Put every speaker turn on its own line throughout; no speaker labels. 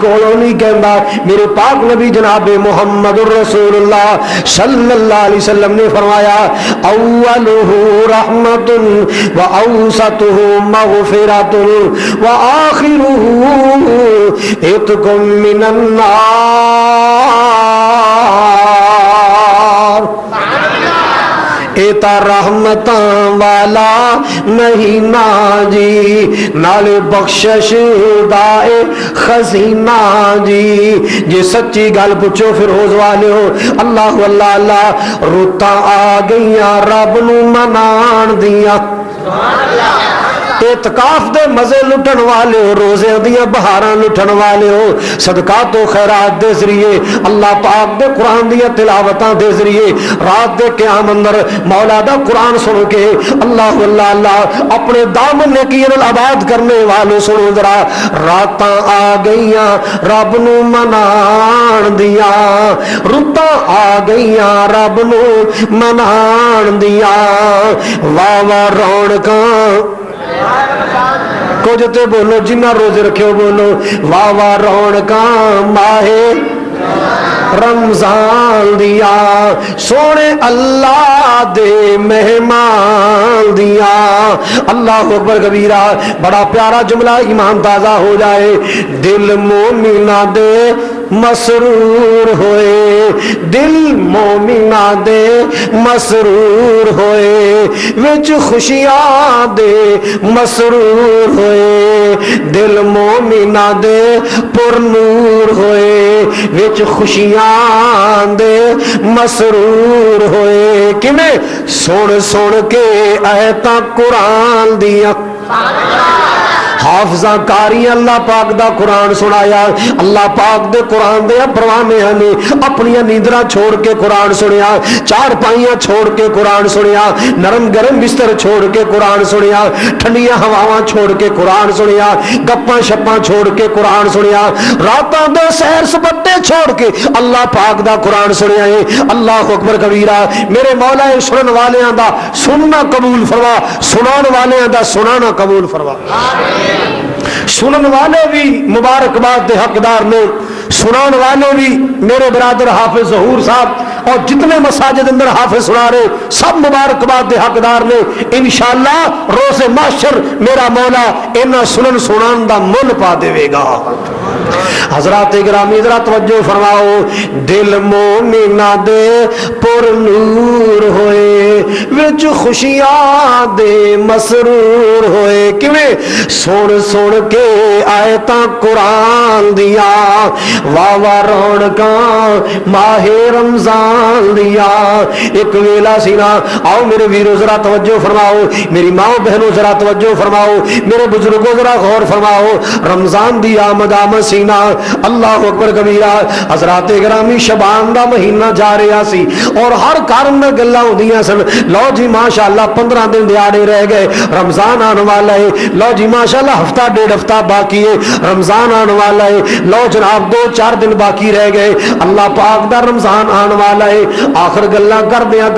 کولوں نہیں کہندا، میرے پاک نبی جناب محمد رسول اللہ صلی اللہ علیہ وسلم نے فرمایا اولہ رحمت و اوسطہ مغفرۃ و آخرہ عتق من النار۔ ایتا رحمتاں والا مہینہ جی، نالے بخشش دائے خزینہ جی۔ جی سچی گل پوچھو فیروز والے ہو، اللہ اللہ اللہ، رتاں آ گئیاں رب نو منان دیاں، اعتکاف دے مزے لٹن والے ہو، روزے دیاں بہاراں لٹن والے ہو، صدقات و خیرات دے ذریعے، اللہ پاک دے قرآن دیاں تلاوتاں دے ذریعے، رات دے قیام اندر مولا دا قرآن سن کے اللہ اللہ اللہ اپنے دامن نیکیاں نال آباد کرنے والوں سنو ذرا، راتاں آ گئیاں رب نو منان دیاں، رتاں آ گئیاں رب نو منان دیاں، واہ واہ رونقاں کچھ تے بولو، جنہ روزے رکھے بولو، واہ واہ رونقاں ماہ رمضان دیا، سونے اللہ دے مہمان دیا۔ اللہ اکبر کبیرہ، بڑا پیارا جملہ ایمان تازہ ہو جائے، دل مومنہ دے مسرور ہوئے، دل مومنہ دے مسرور ہوئے، وچ خوشیاں دے مسرور ہوئے، دل مومنہ دے پر نور ہوئے، وچ خوشیاں دے مسرور ہوئے، کیویں سن سن کے آیتاں قرآن دیاں، حافظہ کاری اللہ پاک دا قرآن سنایا، اللہ پاک دے قرآن دے پروانے نے اپنی نیندرا چھوڑ کے قرآن سنیا، چار پائیاں چھوڑ کے قرآن سنیا، نرم گرم بستر چھوڑ کے قرآن سنیا، ٹھنڈیاں ہواواں چھوڑ کے قرآن سنیا، گپاں شپاں چھوڑ کے قرآن سنیا، راتاں دے سیر سپٹے چھوڑ کے اللہ پاک دا قرآن سنیا ہے۔ اللہ اکبر کبیرہ، میرے مولا سنن والیاں دا سننا قبول فرما، سنان والیاں دا سنانا قبول فرما۔ سنن والے بھی مبارکباد دے حقدار نے، سنان والے بھی میرے برادر حافظ ظہور صاحب اور جتنے مساجد اندر حافظ سنا رہے سب مبارکباد دے حقدار نے۔ انشاءاللہ روز محشر میرا مولا انہاں سنن سنان دا مل پا دے گا۔ حضرات گرامی ذرا توجہ فرماؤ، دل مومنہ دے پر نور ہوئے، وچ خوشیاں دے مسرور ہوئے، کیویں سن سن کے آیتاں قرآن دیا، واہ واہ رونقاں ماہ رمضان دیا۔ ایک ویلا سی نا، آؤ میرے ویرو ذرا توجہ فرماؤ، میری ماں بہنوں ذرا توجہ فرماؤ، میرے بزرگوں ذرا غور فرماؤ، رمضان دی آمد سینا، اللہ اکبر کبیرہ۔ حضرات گرامی شبان دا مہینہ جا رہا سی اور ہر گھر میں گلاں ہوندیاں سن، لو جی ماشاءاللہ 15 دن دیاڑے رہ گئے، رمضان آنے والا ہے، لو جی ماشاءاللہ ہفتہ ڈیڑھ ہفتہ باقی ہے، رمضان آنے والا ہے، لو جناب 2-4 دن باقی رہ گئے، اللہ پاک دا رمضان آنے والا ہے۔ آخر گلاں کردیاں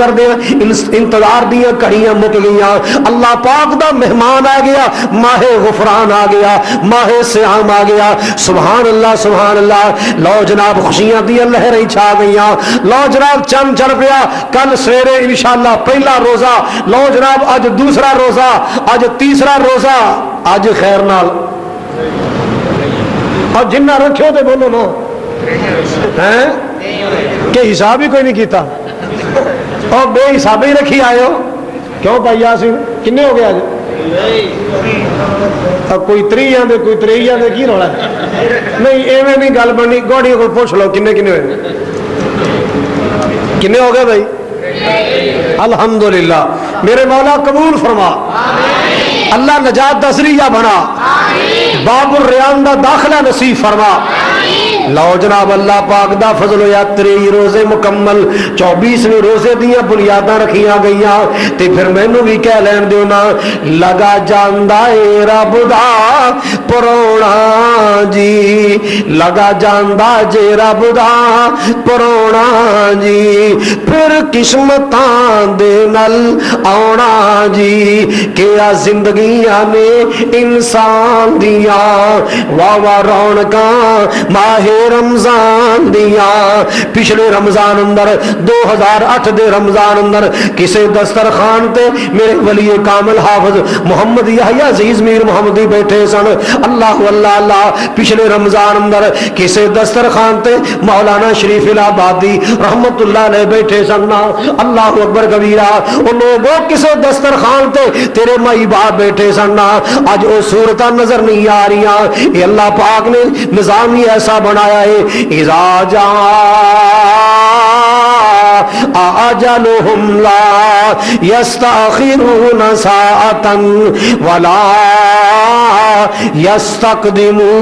انتظار دیاں کڑیاں مک گئیاں، اللہ پاک دا مہمان آ گیا، ماہ غفران آ گیا، ماہ سیام آ گیا، سبحان اللہ سبحان اللہ۔ لو جناب خوشیاں دی لہریں چھا گئیاں، لو جناب چند چڑھ پیا، کل سویرے انشاءاللہ پہلا روزہ، لو جناب اج دوسرا روزہ، اج تیسرا روزہ، اج خیر نال اور جنہ رکھے تے بولو نا ہیں کہ حساب ہی کوئی نہیں کیتا اور بے حساب ہی رکھی آئے ہو، کیوں بھائی یاسین کنے ہو گیا آج؟ کوئی 3 آدھے کوئی 3 آدھے کی رولا ہے؟ نہیں ایویں نہیں گل بنی، گوڑیوں کو پوچھ لو کنے کنے ہوئے، کنے ہو گئے بھائی؟ الحمدللہ، میرے مولا قبول فرما، اللہ نجات دا ذریعہ بنا، باب الریان دا داخلہ نصیب فرما، لو جناب اللہ پاک دا فضل ہویا 23 روزے مکمل 24ویں روزے دیاں بنیاداں رکھیاں گئیاں تے پھر مینوں بھی کہہ لین دیو نا لگا جاندا اے رب دا پرونا جی لگا جاندا جے رب دا پرونا جی پھر قسمتاں دے نال آنا جی کیا زندگیاں نے انسان دیاں واہ واہ رونقاں ماہ رمضان دیاں پچھلے رمضان اندر 2008 دے رمضان اندر کسے دسترخوان تے میرے ولی کامل حافظ محمد یحییٰ عزیز میر محمدی بیٹھے سن اللہ اللہ اللہ پچھلے رمضان اندر کسے دسترخوان تے مولانا شریف الہآبادی رحمت اللہ علیہ بیٹھے سن اللہ اکبر کبیرہ ان لوگوں کسے دسترخوان تے تیرے مائی باپ بیٹھے سن آج وہ صورتاں نظر نہیں آ رہی یہ اللہ پاک نے نظام ہی ایسا بنایا ہے اذا جاء اجلهم لا يستأخرون ساعة ولا يستقدمون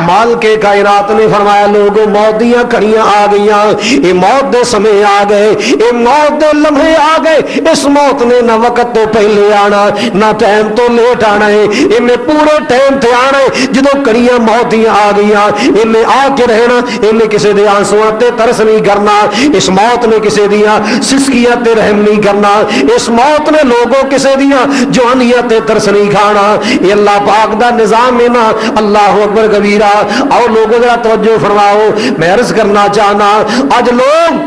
مال کے کائنات نے فرمایا لوگوں موت دیاں کڑیاں آ گئیاں یہ موت دے سمے آ گئے یہ موت دے لمحے آ گئے اس موت نے نہ وقت تو پہلے آنا نہ ٹائم تو لیٹ آنا ہے انہیں پورے ٹائم تے آنا ہے جدو کڑیاں موت دیاں آ گئیاں انہیں آ کے رہنا انہیں کسی دے آنسواں تے ترس نہیں کرنا اس موت نے کسی دیاں سسکیاں تے رحم نہیں کرنا اس موت نے لوگوں کسی دیاں جوانیاں تے ترس نہیں کھانا یہ اللہ پاک دا نظام ہے نا اللہ اکبر کبیرہ اور لوگوں ذرا توجہ فرماؤ میں عرض کرنا چاہنا آج لوگ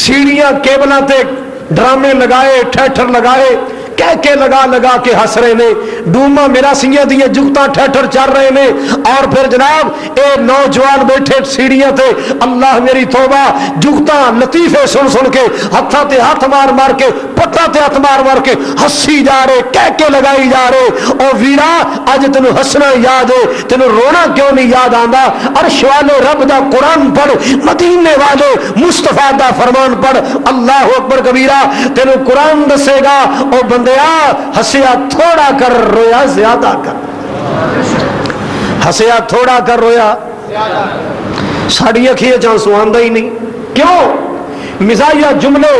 سیڑھیاں کیبلاں تے ڈرامے لگائے تھیٹر لگائے کہہ کے لگا کے ہس رہے نے ڈوما میرا سیاں دیے جگتا ٹھٹر چل رہے نے اور پھر جناب اے نوجوان بیٹھے سیڑھیاں تے اللہ میری توبہ جگتا لطیفے سن کے ہتھاں تے ہاتھ مار کے پٹا تے ہاتھ مار کے ہسی جا رہے کہہ کے لگائی جا رہے او ویرا اج تینوں ہسنا یاد ہے تینوں رونا کیوں نہیں یاد آندا عرش والے رب دا قرآن پڑھ مدینے والے مصطفیٰ دا فرمان پڑھ اللہ اکبر کبیرہ تینوں قرآن دسے گا او بندیا ہسیا تھوڑا کر رویا زیادہ کر ہسیا تھوڑا کر رویا ساڑی اکھیے جان سواندا ہی نہیں کیوں مزاحیہ جملے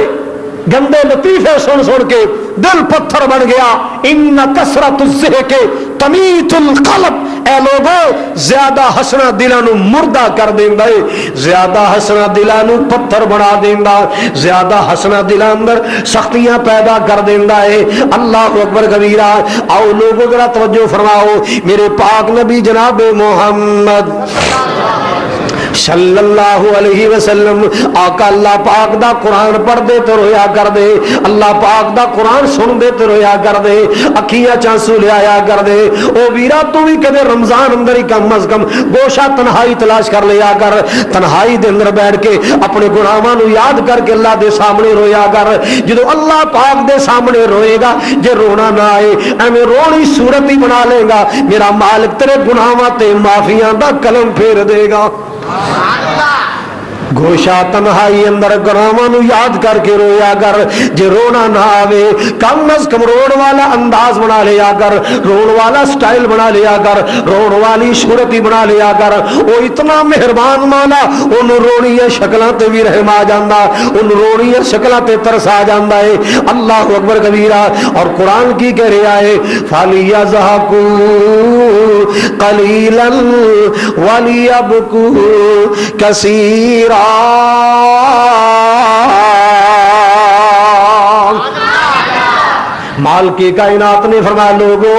گندے لطیفے سن کے دل پتھر بن گیا ان کثرت الضحک تمیت القلب اے لوگوں زیادہ ہسنا دلاں نو مردہ کر دیندا ہے زیادہ ہسنا دلاں نو پتھر بنا دیندا زیادہ ہسنا دلاں اندر سختیاں پیدا کر دیندا ہے اللہ اکبر کبیرہ آؤ لوگوں ذرا توجہ فرماؤ میرے پاک نبی جناب محمد صلی اللہ علیہ وسلم آقا اللہ پاک دا قرآن پڑھ دے تو رویا کر دے اللہ پاک دا قرآن سن دے تو رویا کر دے اکھیاں چانسو لے آیا کر دے او ویرا تو بھی کدے رمضان اندر ہی کم از کم گوشہ تنہائی تلاش کر لیا کر تنہائی دے اندر بیٹھ کے اپنے گناہاں نو یاد کر کے اللہ دے سامنے رویا کر جدو اللہ پاک دے سامنے روئے گا جے رونا نہ آئے ایویں رونی صورت ہی بنا لے گا میرا مالک تیرے گناہاں تے معافیاں دا قلم پھیر دے گا گوشہ تنہائی اندر گناہاں نو یاد کر کے رویا کر جے رونا نہ آوے کم از کم روڑ والا انداز بنا لیا کر روڑ والا سٹائل بنا لیا کر روڑ والی صورت بنا لیا کر وہ اتنا مہربان مولا ان رونی شکلاں تے بھی رحم آ جاندا ان رونی شکلاں تے ترس آ جاندا ہے اللہ اکبر کبیرہ اور قرآن کی کہہ رہا ہے فَلْيَضْحَكُوا قَلِيلًا وَلْيَبْكُوا كَثِيرًا مال کی کائنات نے فرمایا لوگوں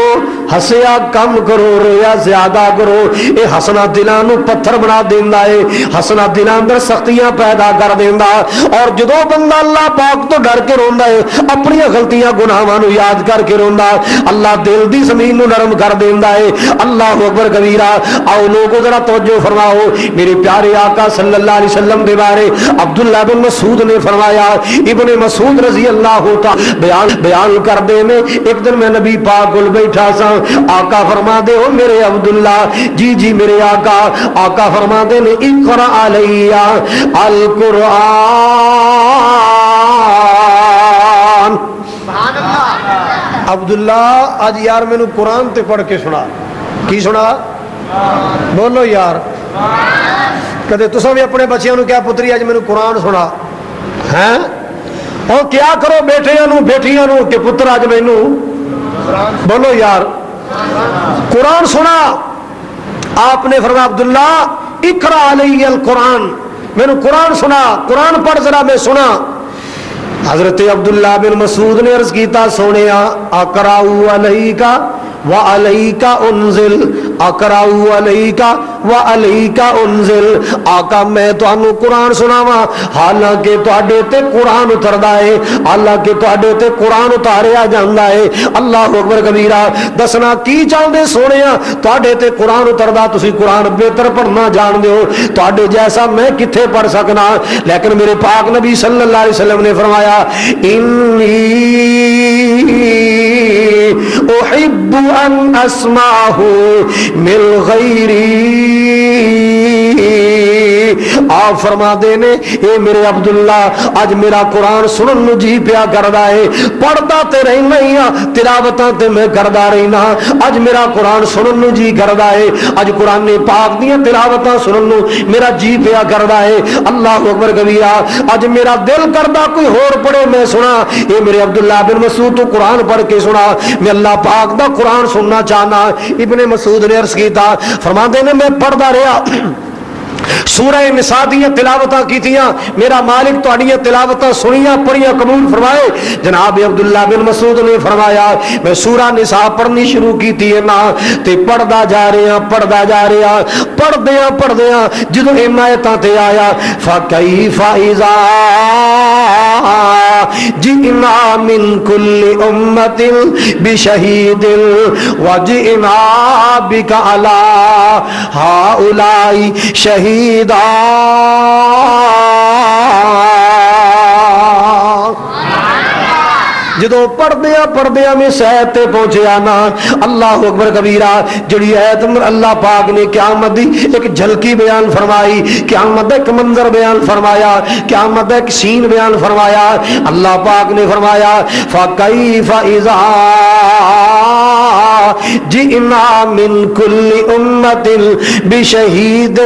ہسیا کم کرو رویا زیادہ کرو اے ہسنا دلاں نو پتھر بنا دیندا ہے ہسنا دلاں اندر سختیاں پیدا کر دیندا اور جدوں بندہ اللہ پاک تو ڈر کے روندا ہے اپنی غلطیاں گناہاں نو یاد کر کے روندا اللہ دل دی زمین نو نرم کر دیندا ہے اللہ اکبر کبیرہ آؤ لوگوں ذرا توجہ فرماؤ میرے پیارے آقا صلی اللہ علیہ وسلم دے بارے عبداللہ بن مسعود نے فرمایا ابن مسعود رضی اللہ تعالی بیان کر دے میں ایک دن میں نبی پاک کول بیٹھا سا آقا فرما دے ہو میرے عبداللہ جی جی میرے آقا آقا فرما دے نے اقرأ علیہ القرآن عبداللہ آج یار میں نے قرآن تے پڑھ کے سنا کی سنا؟ بولو یار، کدے تساں بھی اپنے بچیاں نو کیا پتری اج مینوں قرآن سنا ہیں؟ اور کیا کرو بیٹیاں نو کہ پتر اج مینوں، بولو یار، قرآن سنا۔ آپ نے فرمایا عبداللہ اقرا علی القرآن، مینوں قرآن سنا، قرآن پڑھ ذرا میں سنا۔ حضرت عبداللہ بن مسعود نے عرض کیتا سونیا اقرأ علیک وعلیک انزل، اقرأ علیک وعلیک انزل، آقا میں تانوں قرآن سناواں حالانکہ تواڈے تے قرآن اتردا ہے، حالانکہ تواڈے تے قرآن اتاریا جاندا ہے۔ اللہ اکبر کبیرہ۔ دسنا کی چاہندے سونیا؟ تواڈے تے قرآن اتردا، تسی قرآن بہتر پڑھنا جان دیو، تواڈے جیسا میں کتھے پڑھ سکنا؟ لیکن میرے پاک نبی صلی اللہ علیہ وسلم نے فرمایا انی احب ان اسمعہ من غیری، آپ فرما دینے اے میرے عبداللہ اج میرا قرآن سنن نو جی پیا کردا ہے، پڑھدا تے رہنا ہی ہاں، تلاوتاں تے میں کردا رہنا، اج میرا قرآن سنن نو جی کردا ہے، اج قرآن پاک دیاں تلاوتاں سنن نو میرا جی پیا کردا ہے۔ اللہ اکبر کبیرہ۔ اج میرا دل کردا کوئی ہور پڑھے میں سنا، اے میرے عبداللہ بن مسعود تو قرآن پڑھ کے سنا، میں اللہ پاک دا قرآن سننا چاہنا۔ ابن مسعود نے عرض کیتا، فرماندے نے میں پڑھدا رہا، سورہ نساء دیاں تلاوتاں کیتیاں، میرا مالک تہاڈیاں تلاوتاں سنیاں پڑھیاں قبول فرمائے۔ جناب عبداللہ بن مسعود نے فرمایا میں سورہ نساء پڑھنی شروع کیتی ہے نا تے پڑھدا جا رہا پڑھدیاں جدوں ان آیتاں تے آیا فکیف اذا جئنا من کل امۃ بشہید وجئنا بک علی ہؤلاء شہیدا۔ جدو پڑھدیا میں سیت تے پہنچیا نا، اللہ اکبر کبیرہ، جڑی ایت اللہ پاک نے قیامت دی ایک جھلکی بیان فرمائی، قیامت ایک منظر بیان فرمایا، قیامت ایک سین بیان فرمایا۔ اللہ پاک نے فرمایا فَكَيْفَ إِذَا جِئْنَا مِن كُلِّ أُمَّةٍ بِشَهِيدٍ۔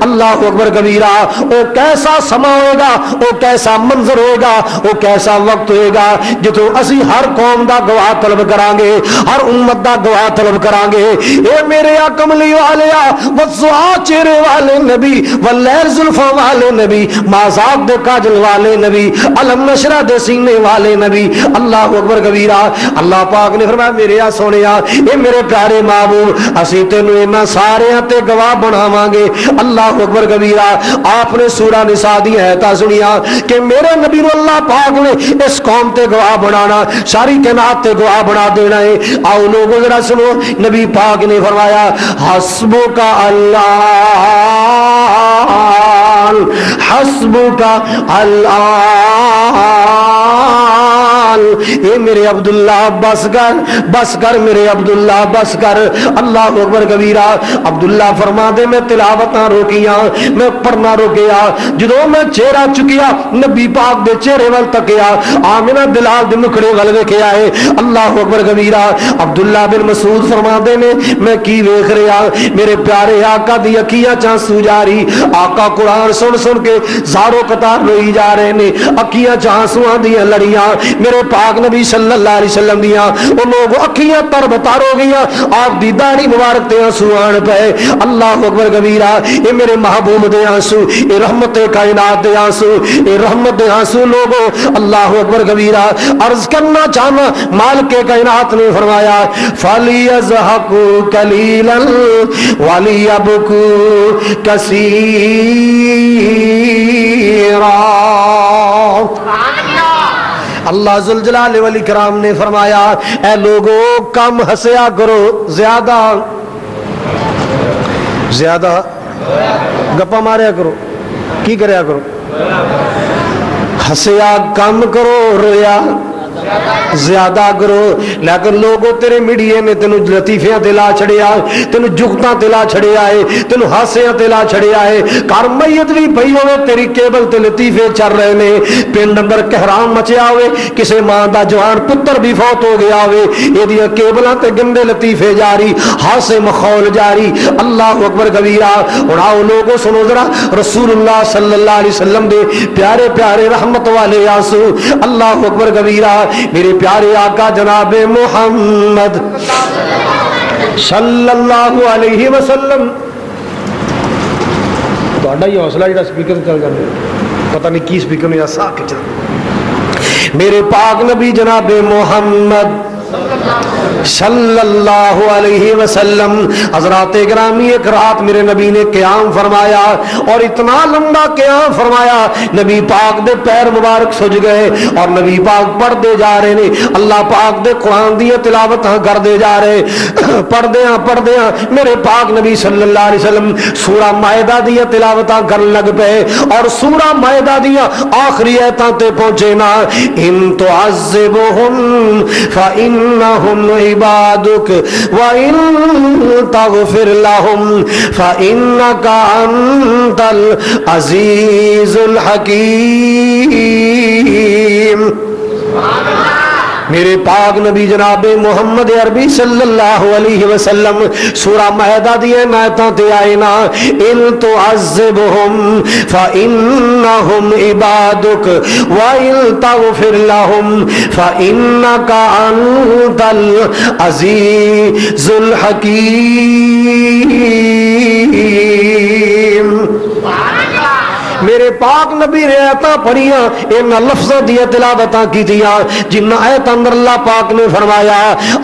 اللہ اکبر کبیرہ، وہ کیسا سما ہوگا، وہ کیسا منظر ہوگا، وہ کیسا وقت ہوگا جدو اسی ہر قوم دا گواہ طلب کران گے، ہر امت دا گواہ طلب کران گے۔ اے میرے کملی والیا، وضحا چہرے والے نبی، واللیل زلفاں والے نبی، مازاق دے کاجل والے نبی، علم نشرہ دے سینے والے نبی۔ اللہ اکبر کبیرہ۔ اللہ پاک نے فرمایا میرے سونیا، اے میرے پیارے محبوب، اسی تینوں انہاں ساریاں تے گواہ بناواں گے۔ اللہ اکبر کبیرہ۔ آپ نے سورہ نساء دی آیتاں سنیا کہ میرے نبی نو اللہ پاک نے اس قوم تے گواہ بنانا، ساری کائنات تے گواہ بنا دینا ہے۔ آؤ لوگوں ذرا سنو، نبی پاک نے فرمایا حسبک اللہ، حسبک اللہ، اے میرے عبداللہ بس کر میرے عبداللہ بس کر۔ اللہ اکبر کبیرہ۔ عبداللہ فرما دے میں تلاوتاں روکیاں، میں پڑھنا روکیا، جدوں میں چہرہ چکیا نبی پاک دے چہرے ول تکیا، آمنہ بلال دے مکھڑے ول ویکھیا ہے۔ اللہ اکبر کبیرہ۔ عبداللہ بن مسعود فرما دے نے میں کی ویکھ رہا، میرے پیارے آقا دی اکھیاں چانسو جاری، آقا قرآن سن کے زارو قطار روئی جا رہے نے، اکھیاں چانسواں دیاں لڑیاں، میرے پاک نبی صلی اللہ علیہ وسلم دیاں وہ لوگ اکھیاں تر بتار ہو گئیاں، آپ دی داڑھی مبارک تے آنسو آن پے۔ اللہ اکبر کبیرہ۔ اے میرے محبوب دے آنسو، اے رحمت کائنات دے آنسو، اے رحمت دے آنسو لوگو۔ اللہ اکبر کبیرہ۔ عرض کرنا چاہنا مالک کائنات نے فرمایا فَلْيَضْحَكُوا قَلِيلًا وَلْيَبْكُوا كَثِيرًا۔ اللہ ذوالجلال والاکرام نے فرمایا اے لوگو کم ہنسیا کرو، زیادہ گپا ماریا کرو، کی کریا کرو، ہنسیا کم کرو، رویا زیادہ کرو. لیکن لوگوں تیرے میڈیا نے تینوں لطیفیاں تے لا چھڑیا, تینوں جگتاں تے لا چھڑیا ہے, تینوں ہاسیاں تے لا چھڑیا ہے. گھر میت بھی پئی ہوے تیری کیبل تے لطیفے چل رہے نے. پنڈ اندر کہرام مچیا ہوئے, کسے ماں دا جوان پتر بھی فوت ہو گیا ہوئے, یہ کیبلاں تے گندے لطیفے جاری, ہاسے مخول جاری. اللہ اکبر کبیرہ. اڑاؤ لوگوں سنو ذرا رسول اللہ صلی اللہ علیہ وسلم دے پیارے پیارے رحمت والے آنسو. اللہ اکبر کبیرہ. میرے پیارے آقا جناب محمد صلی اللہ علیہ وسلم. تہاڈا ہی حوصلہ جڑا سپیکر چل جاندے, پتہ نہیں کی سپیکر میں ایسا کہ چل. میرے پاک نبی جناب محمد صلی اللہ علیہ وسلم. حضرات گرامی ایک رات میرے نبی نے قیام فرمایا, اور اتنا لمبا قیام فرمایا نبی پاک دے پیر مبارک سج گئے, اور نبی پاک پڑھتے جا رہے نے. اللہ پاک دے قرآن دی تلاوت کرتے جا رہے. پڑھدیاں میرے پاک نبی صلی اللہ علیہ وسلم سورہ مائدہ دی تلاوت کرن لگ پے, اور سورہ مائدہ دیا آخری آیتاں تے پہنچے نا. ان تعذبہم فإنہم عبادک وإن تغفر لهم فإنك أنت العزيز الحكيم. میرے پاک نبی جناب محمد عربی صلی اللہ علیہ وسلم سورہ مائدہ دی آیتاں تے آئے نا. ان تعذبہم فإنہم عبادک وإن تغفر لهم فإنک انت العزیز الحکیم. میرے پاک نبی نے آیتاں پڑھیاں, ان لفظاں دی تلاوتاں کیتیاں جنہ آیت اندر اللہ پاک نے فرمایا.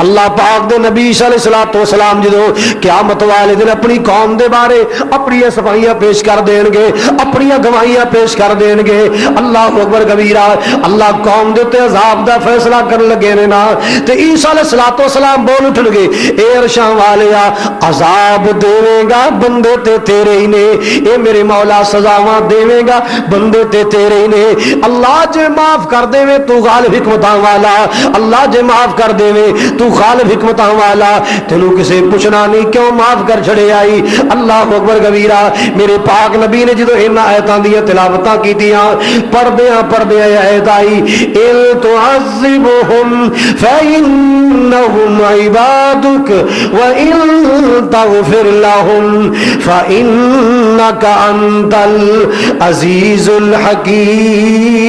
اللہ پاک دے نبی صلی اللہ علیہ وسلم جدو قیامت والے دن اپنی قوم دے بارے اپنی صفائیاں پیش کر دین گے, اپنی گواہیاں پیش کر دین گے. اللہ اکبر کبیرہ. اللہ قوم دے تے عذاب دا فیصلہ کرن لگے نے نا, تے عیسیٰ علیہ السلام بول اٹھن گے, اے عرشاں والیا عذاب دے گا بندے تے تیرے ہی نے, اے میرے مولا سزاواں دے گا بندے تے تیرے نے. اللہ جے معاف کر دے وے تو غالب حکمتاں والا, اللہ جے معاف کر دے وے تو غالب حکمتاں والا, تینوں کسے پوچھنا نہیں کیوں معاف کر چھڑے آئی. اللہ اکبر کبیرہ. میرے پاک نبی نے جدو ان آیتاں دی تلاوتاں کیتیاں پڑھدیاں آیت آئی, ان تعذبہم فإنہم عبادک وإن تغفر لهم فإنک انت العزیز الحکیم.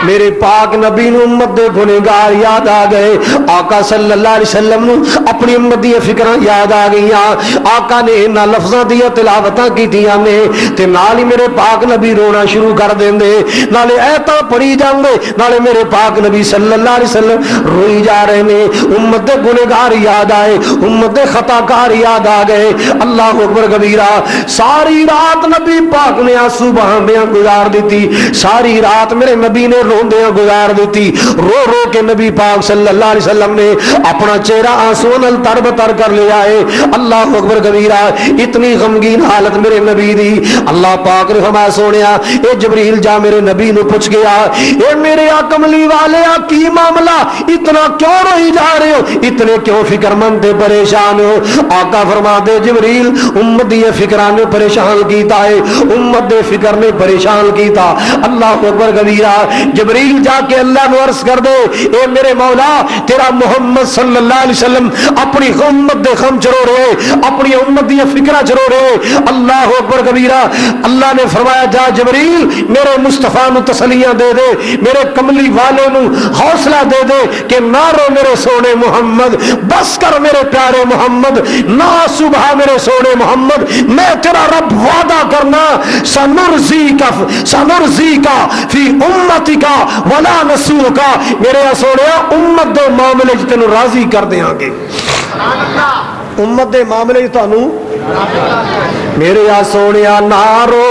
میرے پاک نبی نو امت دے گنہگار یاد آ گئے. آقا صلی اللہ علیہ وسلم نو اپنی امت دی فکراں یاد آ گئیاں. آقا نے انہاں لفظاں دی تلاوتاں کیتیاں نے تے نال ہی میرے پاک نبی رونا شروع کر دیندے, نالے ایتاں پڑھی جاندے, نالے میرے پاک نبی صلی اللہ علیہ وسلم روئی جا رہے نے. امت دے گنہگار یاد آئے, امت دے خطا کار یاد آ گئے. اللہ اکبر کبیرہ. ساری رات نبی پاک نے آنسو بہاندیاں گزار دیتی, ساری رات میرے نبی نے روندیاں گزار دیتی. رو رو کے نبی پاک صلی اللہ علیہ وسلم نے اپنا چہرہ آنسو نال تر بتر کر لیا ہے. اللہ اکبر کبیرہ. اتنی غمگین حالت میرے نبی دی. اللہ پاک نے فرمایا سونیا اے جبریل جا میرے نبی نو پوچھ گیا, اے میرے کملی والے کی معاملہ, اتنا کیوں روئی جا رہے ہو, اتنے کیوں فکر مند تے پریشان ہو. آقا فرما دے جبریل امت دی فکراں نے پریشان کیتا ہے, امت دے فکر نے پریشان کیتا. اللہ اکبر کبیرہ. جبریل جا کے اللہ نو عرض کر دے, اے میرے مولا تیرا محمد صلی اللہ علیہ وسلم اپنی امت دے غم چرو رہے, اپنی امت دی فکرہ چرو رہے. اللہ اکبر کبیرہ. اللہ نے فرمایا جا جبریل میرے مصطفیٰ نو تسلیاں دے دے, میرے کملی والے نو حوصلہ دے دے کہ نہ رو میرے سونے محمد, بس کر میرے پیارے محمد, نہ صبح میرے سونے محمد, میں تیرا رب وعدہ کرنا سنرزی کا فی امتی کا ولا نسو کا, میرے سونے امت دے معاملے چ تینوں راضی کر دیاں گے. امت دے معاملے چ تانوں میرے سونے نہ رو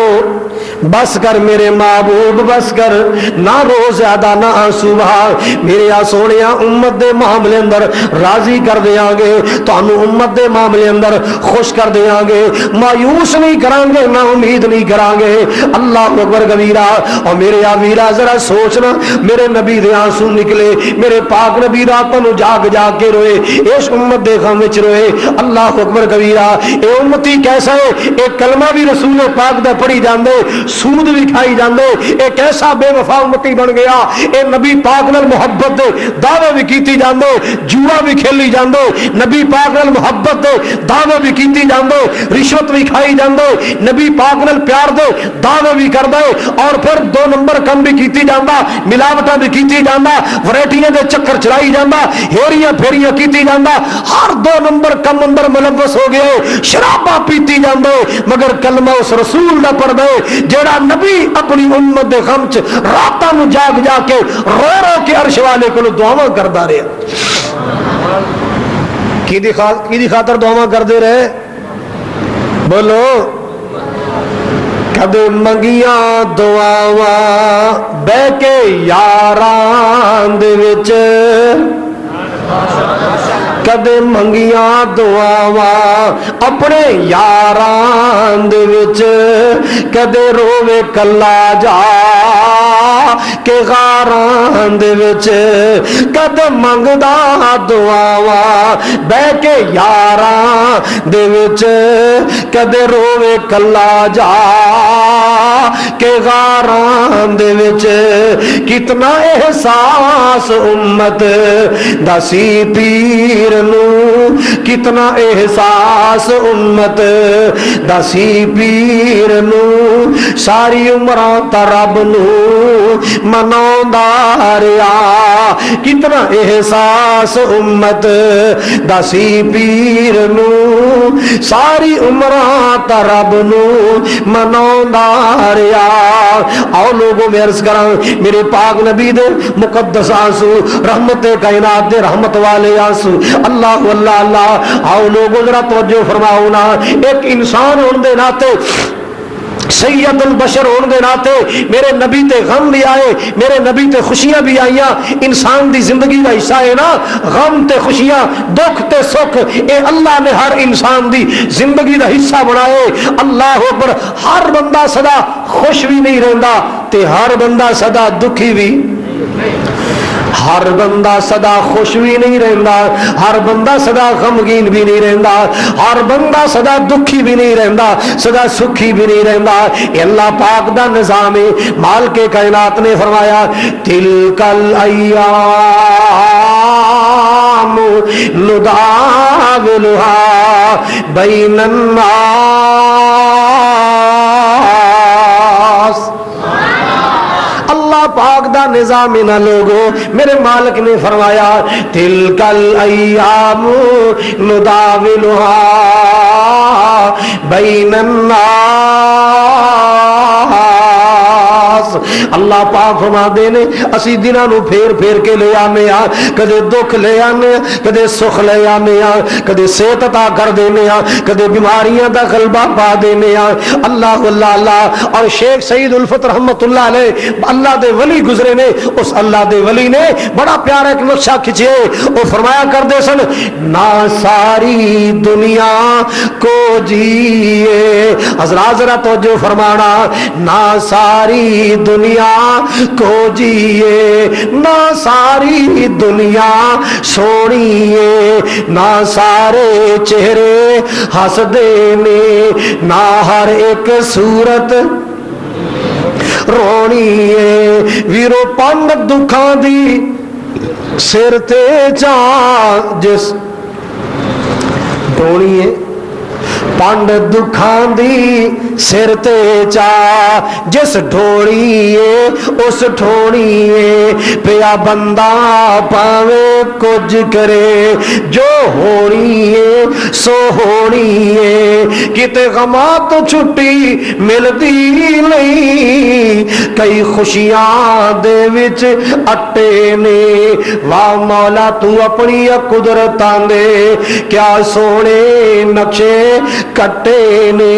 بس کر میرے محبوب بس کر، نہ رو زیادہ نہ آنسو بہا، میرے آ سونیا امت دے معاملے اندر راضی کر دیاں گے، تانوں امت دے معاملے اندر خوش کر دیاں گے، مایوس نہیں کران گے، نہ امید نہیں کران گے۔ اللہ اکبر کبیرہ۔ اور میرے آ ویرا ذرا سوچنا، میرے نبی دے آنسو نکلے، میرے پاک نبی راتوں نو جاگ جاگ کے روئے، اس امت دے غم وچ روئے۔ اللہ اکبر کبیرہ۔ اے امتی کیسا ہے، ایک کلمہ بھی رسول پاک دا پڑھی جاندے، سود بھی کھائی جاندے، اے کیسا بے وفا امتی بن گیا۔ اے نبی پاک نال محبت دے دعوے بھی کیتی جاندے، جوا بھی کھیلی جاندے، نبی پاک نال محبت دے دعوے بھی کیتی جاندے، رشوت بھی کھائی جاندے، نبی پاک نال پیار دے دعوے بھی کردے، اور پھر دو نمبر کم بھی کیتی جاندا، ملاوٹاں بھی کیتی جاندا، ورائٹیاں دے چکر چلائی جاندا، ہیریاں پھیریاں کیتی جاندا، ہر دو نمبر کم اندر ملوث ہو گئے، شراباں پیتی جاندے، مگر کلمہ اس رسول دا پڑھ دے جیڑا نبی اپنی امت دے غم چ راتاں نو جاگ جا کے رو رو کے عرش والے کو دعاواں کردا رہیا۔ کی دی خاطر دعاواں کردے رہے؟ بولو۔ کدے منگیاں دعاواں بہ کے یاراں دے وچ، کدے منگیاں دعاواں اپنے یاراں دے وچ، کدے روے کلا جا کے غاراں دے وچ، کدے منگدا دعاواں بہ کے یاراں دے وچ، کدے روے کلا جا کے غاراں دے وچ۔ کتنا احساس امت دا سی پیر نو، کتنا احساس امت دا سی پیر نو، ساری عمراں تا رب نو مناوندا رہیا۔ کتنا احساس امت دا سی پیر نو، ساری عمراں تا رب نو مناوندا رہیا۔ آؤ لوگوں میں عرض کراں، میرے پاک نبی دے مقدس آنسو، رحمت کائنات دے رحمت والے آنسو، اللہ اللہ اللہ۔ آؤ لوگوں ذرا توجہ فرماؤ نا، ایک انسان ہونے دے ناتے، سید البشر ہونے دے ناتے، میرے نبی تے غم بھی آئے، میرے نبی تے خوشیاں بھی آئیاں۔ انسان دی زندگی کا حصہ ہے نا، غم تے خوشیاں، دکھ تے سکھ، اے اللہ نے ہر انسان دی زندگی دا حصہ بنائے۔ اللہ اکبر۔ ہر بندہ سدا خوش بھی نہیں رہندا تے ہر بندہ سدا دکھی بھی، ہر بندہ سدا خوش بھی نہیں رہندا، ہر بندہ سدا غمگین بھی نہیں رہندا، ہر بندہ سدا دکھی بھی نہیں رہندا، سدا سکھی بھی نہیں رہندا۔ یہ اللہ پاک دا نظام ہے۔ مالک کائنات نے فرمایا تلک الایام نداولها بین الناس۔ اللہ پاک دا نظام نہ لوگو، میرے مالک نے فرمایا تلک الایام نداولها بین الناس۔ اللہ پاک فرما دے نے اسی دنوں نو پھیر پھیر کے لے آنے آ، کدے دکھ لے آنے آ، کدے سکھ لے آنے آ، کدے صحت عطا کر دینے آ، کدے بیماریاں دا غلبہ پا دینے آ۔ اللہ اللہ اللہ۔ اور شیخ سعید الفت رحمت اللہ علیہ، اللہ دے ولی گزرے نے، اس اللہ دے ولی نے بڑا پیارا ایک نقشہ کھچے، وہ فرمایا کردے سن نہ ساری دنیا کو جیے، حضرات ذرا توجہ فرمانا، نہ ساری دنیا کو جیے، نہ ساری دنیا سونیے، نہ سارے چہرے ہس دینے، نہ ہر ایک صورت رونی ہے۔ ویرو پنڈ دکھاں دی سر تے چاں جس ڈونی ہے، پنڈ دکھاں دی سر تے چا جس ڈھوڑیے اس ٹھوڑیے، پیا بندہ پاوے کچھ کرے، جو ہونیے سو ہونیے، کتے غما تو چھٹی ملدی نہیں، کئی خوشیاں دے وچ اٹے نے، واہ مولا تو اپنی قدرتاں دے کیا سونے نقشے کٹے نے،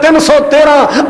313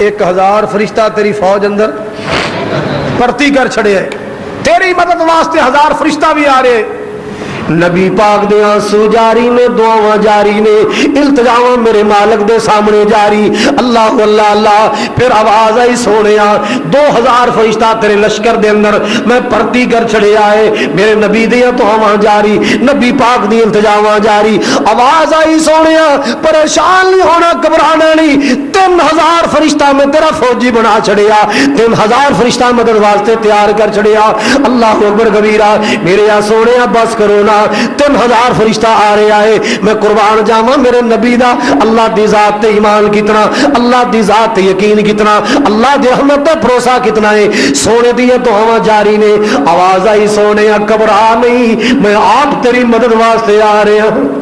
1000 فرشتہ تیری فوج اندر بھرتی کر چھڑے ہے، تیری مدد واسطے 1000 فرشتہ بھی آ رہے۔ نبی پاک دے آنسو جاری نے، دعاواں جاری نے، التجاواں میرے مالک دے سامنے جاری۔ اللہ اللہ اللہ، پھر آواز آئی سونیا 2000 فرشتہ تیرے لشکر دے اندر میں بھرتی کر چھڑے آئے۔ میرے نبی دیاں دعاواں جاری، نبی پاک دی التجاواں جاری۔ آواز آئی سونیا پریشان نہیں ہونا، گھبرانا نہیں، 3000 فرشتہ میں تیرا فوجی بنا چھڑیا، 3000 فرشتہ مدد واسطے تیار کر چھڑیا۔ اللہ اکبر کبیرہ، میرے یا سونیا بس کرو نا، 3000 فرشتہ آ رہے آئے، میں قربان جاواں میرے نبی دا اللہ دی ذات تے ایمان کتنا، اللہ دی ذات تے یقین کتنا، اللہ دی رحمت تے بھروسہ کتنا ہے۔ سونے دی دعاواں جاری نے، آواز آئی سونے گھبرا نہیں، میں آپ تیری مدد واسطے آ رہا ہوں۔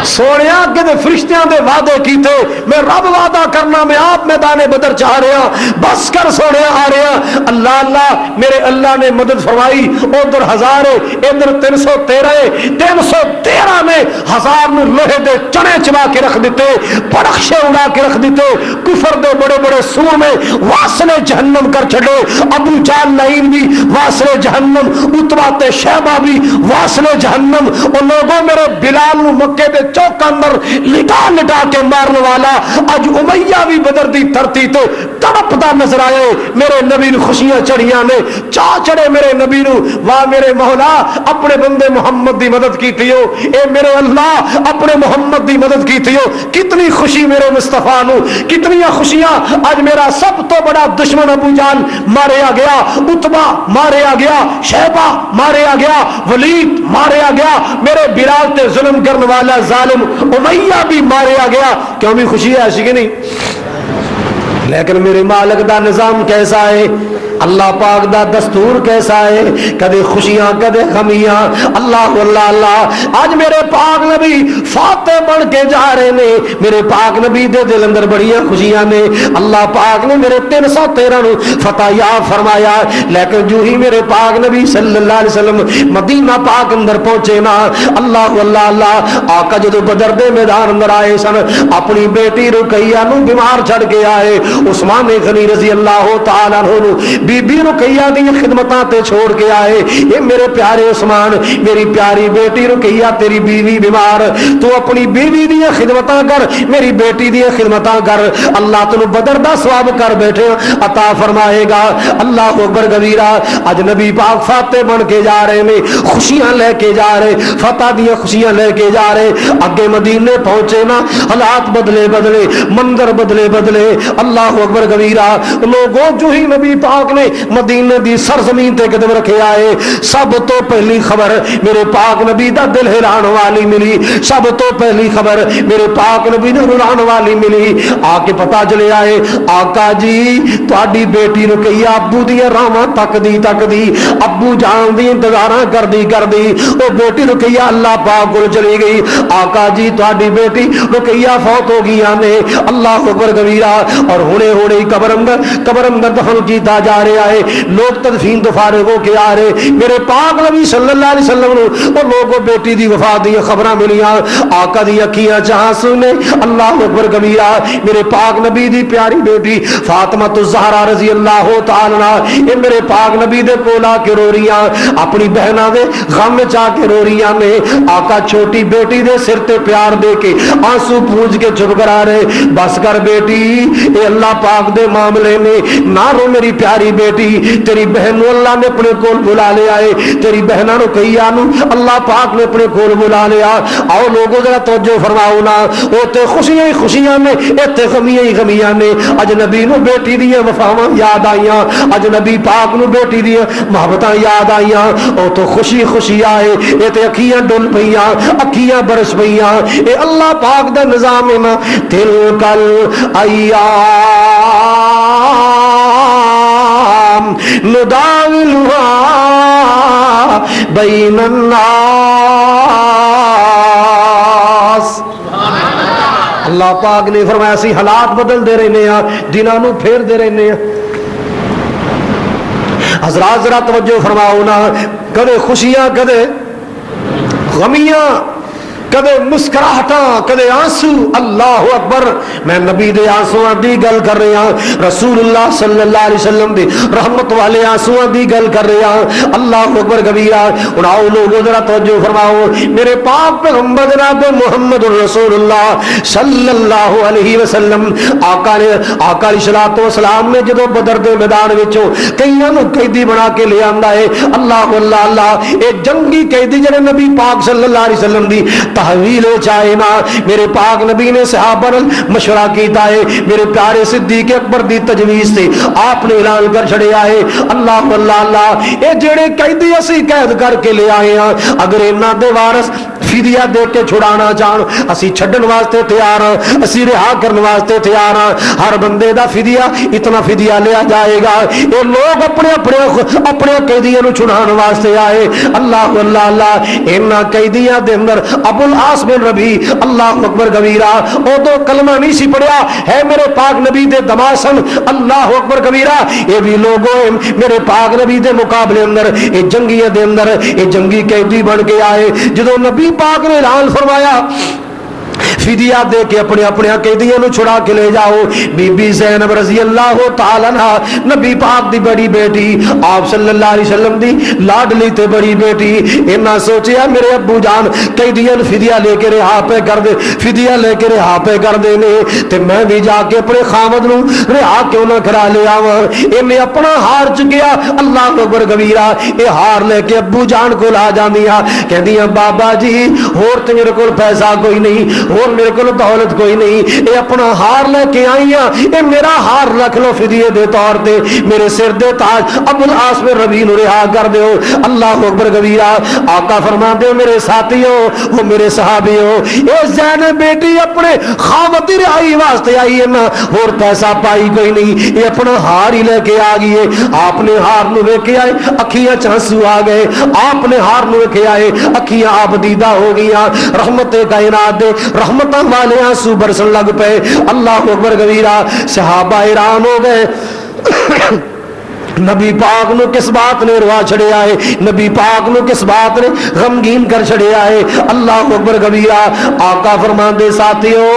سونے کہ فرشتیاں دے وعدے کیتے، میں رب وعدہ کرنا میں آپ میدان بدر چاہ رہا، بس کر سونے آ رہا۔ اللہ اللہ، میرے اللہ نے مدد فرمائی، ادھر 1000 ہے، ادھر 313 ہے، 313 میں 1000 نے لوہے دے چنے چبا کے رکھ دیتے، پڑخشے اڑا کے رکھ دیتے، کفر دے بڑے بڑے سور میں واسلے جہنم کر چھڑے، ابو جہل لعین بھی واسلے جہنم، اتبا تے شیبہ بھی واسلے جہنم۔ اور لوگوں میرے بلال مکے دے چوک اندر لٹا لٹا کے مارنے والا اج امیہ بھی بدر دی دھرتی تے تڑپدا نظر آئے۔ میرے نبی نو خوشیاں چڑھیاں نے، چا چڑھے میرے نبی نو، واہ میرے مولا اپنے بندے محمد دی مدد کیتی ہو، اے میرے اللہ اپنے محمد دی مدد کیتی ہو۔ کتنی خوشی میرے مصطفیٰ نو، کتنی خوشیاں۔ اج میرا سب تو بڑا دشمن ابو جہل ماریا گیا، اتبا ماریا گیا، شیبہ ماریا گیا، ولید ماریا گیا، میرے بلال تے ظلم کرنے والا ظالم امیہ بھی ماریا گیا۔ کیوں بھی خوشی ہے ایسی کہ نہیں؟ لیکن میرے مالک دا نظام کیسا ہے، اللہ پاک دا دستور کیسا ہے، کدے خوشیاں کدے غمیاں۔ اللہ اللہ اللہ، آج میرے پاک نبی فاتح بن کے جا رہے نے، میرے پاک نبی دے دل اندر بڑیاں خوشیاں نے۔ اللہ پاک نے میرے 313 نو فتح یاب فرمایا، لیکن جو ہی میرے پاک نبی صلی اللہ علیہ وسلم مدینہ پاک اندر پہنچے نا، اللہ اللہ اللہ، آقا جدو بدر دے میدان اندر آئے سن، اپنی بیٹی رقیہ نو بیمار چھڑ کے آئے، عثمان غنی رضی اللہ تعالیٰ عنہ بی بی رقیہ دی خدمتاں تے چھوڑ کے آئے۔ اے میرے پیارے عثمان، میری پیاری بیٹی رقیہ تیری بیوی بیمار، تو اپنی بیوی دی خدمتاں کر، میری بیٹی دی خدمتاں کر، اللہ تنو بدر دا ثواب کر بیٹھے عطا فرمائے گا۔ اللہ اکبر کبیرہ، اج نبی پاک فاتح بن کے جا رہے نے، خوشیاں لے کے جا رہے، فتح دی خوشیاں لے کے جا رہے۔ اگے مدینے پہنچے نا، حالات بدلے بدلے، منظر بدلے بدلے۔ اللہ اکبر کبیرہ، لوگوں جو ہی نبی پاک نے مدینے دی سرزمین تے قدم رکھے آئے، سب تو پہلی خبر میرے پاک نبی دا دل ہلانے والی ملی، سب تو پہلی خبر میرے پاک نبی نے رلانے والی ملی۔ آ کے پتہ چلے آئے، آقا جی تہاڈی بیٹی رقیہ ابو دی راواں تک دی ابو جان دی انتظاراں کر دی او بیٹی رقیہ اللہ پاک کول چلی گئی۔ آقا جی تہاڈی بیٹی رقیہ فوت ہو گئی نے۔ اللہ اکبر کبیرہ، اور ہونے قبر اندر دفن کیتا جا رہا ہے، لوگ تدفین تو فارغ ہو کے آ رہے۔ میرے پاک نبی صلی اللہ علیہ وسلم نے اور لوگوں بیٹی دی وفات دی خبراں ملیاں، آقا دی اکھیاں چاہس نے۔ اللہ اکبر کبیرہ، میرے پاک نبی دی پیاری بیٹی فاطمہ الزہرا رضی اللہ تعالی عنہا، اے میرے پاک نبی دے کول آ کے رو رہیاں، اپنی بہناں دے غم وچ آ کے رو رہیاں نے۔ آقا چھوٹی بیٹی دے سر تے پیار دے کے آنسو پوجھ کے چپ کرا رہے، بس کر بیٹی، اے اللہ پاک دے معاملے میں نہ رو میری پیاری بیٹی، تیری بہن نو اللہ نے اپنے کول بلا لیا ہے، تیری بہناں نو کئیاں نو اللہ پاک نے اپنے کول بلا لیا۔ آؤ لوگوں ذرا توجہ فرماؤ نا، او تے خوشیاں ہی خوشیاں نے، اتے غمیاں ہی غمیاں نے۔ اج نبی نو بیٹی دی وفاواں یاد آئیاں، اج نبی پاک نو بیٹی دی محبتاں یاد آئیاں، او تو خوشی خوشی آئے، اے تے اکھیاں ڈل پئیاں، اکھیاں برس پئیاں۔ اے اللہ پاک دا نظام ہے نا، تلکل نداولها بین الناس۔ اللہ پاک نے فرمایا سی حالات بدل دے رہے ہیں، دنوں نو پھیر دے رہے ہیں۔ حضرات ذرا توجہ فرماؤ نا، کدے خوشیاں کدے غمیاں، کدے مسکراہٹاں کدے آنسو. اللہ اکبر. میں نبی دے آنسواں دی گل کر رہا ہوں, رسول اللہ صلی اللہ علیہ وسلم دی رحمت والے آنسواں دی گل کر رہا ہوں. اللہ اکبر کبیرہ. اور آؤ لوگوں ذرا توجہ فرماؤ, میرے پاک پیغمبر جناب محمد رسول اللہ صلی اللہ علیہ وسلم آقا علیہ الصلوۃ والسلام نے جدو بدر دے میدان وچوں کئیاں نوں قیدی بنا کے لے آندا ہے. اللہ اللہ اللہ, اے جنگی قیدی جڑے نبی پاک صلی اللہ علیہ وسلم دی تحویل چاہے نا, میرے پاک نبی نے صحابہ نال مشورہ کیتا ہے, میرے پیارے صدیق اکبر دی تجویز سے آپ نے اعلان کر چھڑیا ہے. اللہ اللہ اللہ, اے جڑے قیدی اسی قید کر کے لے آئے ہیں, اگر انہاں دے وارث فدیہ دے کے چھڑانا چاہن, اسی چھڈن واسطے تیار ہاں, اسی رہا کرن واسطے تیار ہاں. ہر بندے دا فدیہ اتنا فدیہ لیا جائے گا. اے لوگ اپنے اپنے قیدیاں نوں چھڑان واسطے آئے. اللہ اللہ اللہ, انہاں قیدیاں دے اندر ابو العاص بن ربیع اللہ اکبر کبیرہ او تو کلمہ نہیں سی پڑھیا ہے میرے پاک نبی دے دماسن. اللہ اکبر کبیرہ. یہ بھی لوگوں میرے پاک نبی دے مقابلے اندر اے جنگیاں دے اندر اے جنگی قیدی بن کے آئے. جدوں نبی پاک نے اعلان فرمایا فدیہ دے کے اپنے قیدیاں نوں چھڑا کے لے جاؤ, بی بی زینب رضی اللہ تعالی عنہا نبی پاک دی بڑی بیٹی, آپ صلی اللہ علیہ وسلم دی لاڈلی تے بڑی بیٹی, انہاں سوچیا میرے ابو جان قیدیاں فدیہ لے کے رہا پہ کر دے, فدیہ لے کے رہا پہ کر دے نے, تے میں بھی جا کے اپنے خامد نوں رہا کیوں نہ کرا لے آواں. انہیں اپنا ہار چکیا. اللہ اکبر کبیرہ. اے ہار لے کے ابو جان کو لا جاندیاں, کہندیاں بابا جی ہور تے میرے کول پیسہ کوئی نہیں, اور میرے کو دولت کوئی نہیں, اے اپنا ہار لے کے آئی ہیں, اے میرا ہار رکھ لو فدیے دے طور تے, میرے سر دے تاج ابو العاص بن ربیع نوں رہا کر دیو. اللہ اکبر کبیرہ. آقا فرماندے میرے ساتھیو, او میرے صحابیو, اے زینب بیٹی اپنے خاوند دی رہائی واسطے آئی ہے نا, اور پیسہ پائی کوئی نہیں, اے اپنا ہار ہی لے کے آ گئی ہے. آپ نے ہار نوں ویکھے آئے, اکھیاں چانسو آ گئے. آپ نے ہار نوں ویکھے آئے, اکھیاں آپ دیدہ ہو گئیاں. رحمت کائنات دے رحمت والے آنسو برسن لگ پے. اللہ اکبر کبیرہ. صحابہ حیران ہو گئے, نبی پاک نو کس بات نے روا چھڑیا ہے, نبی پاک نو کس بات نے غمگین کر چھڑیا ہے. اللہ اکبر کبیرہ. آقا فرماندے ساتھیو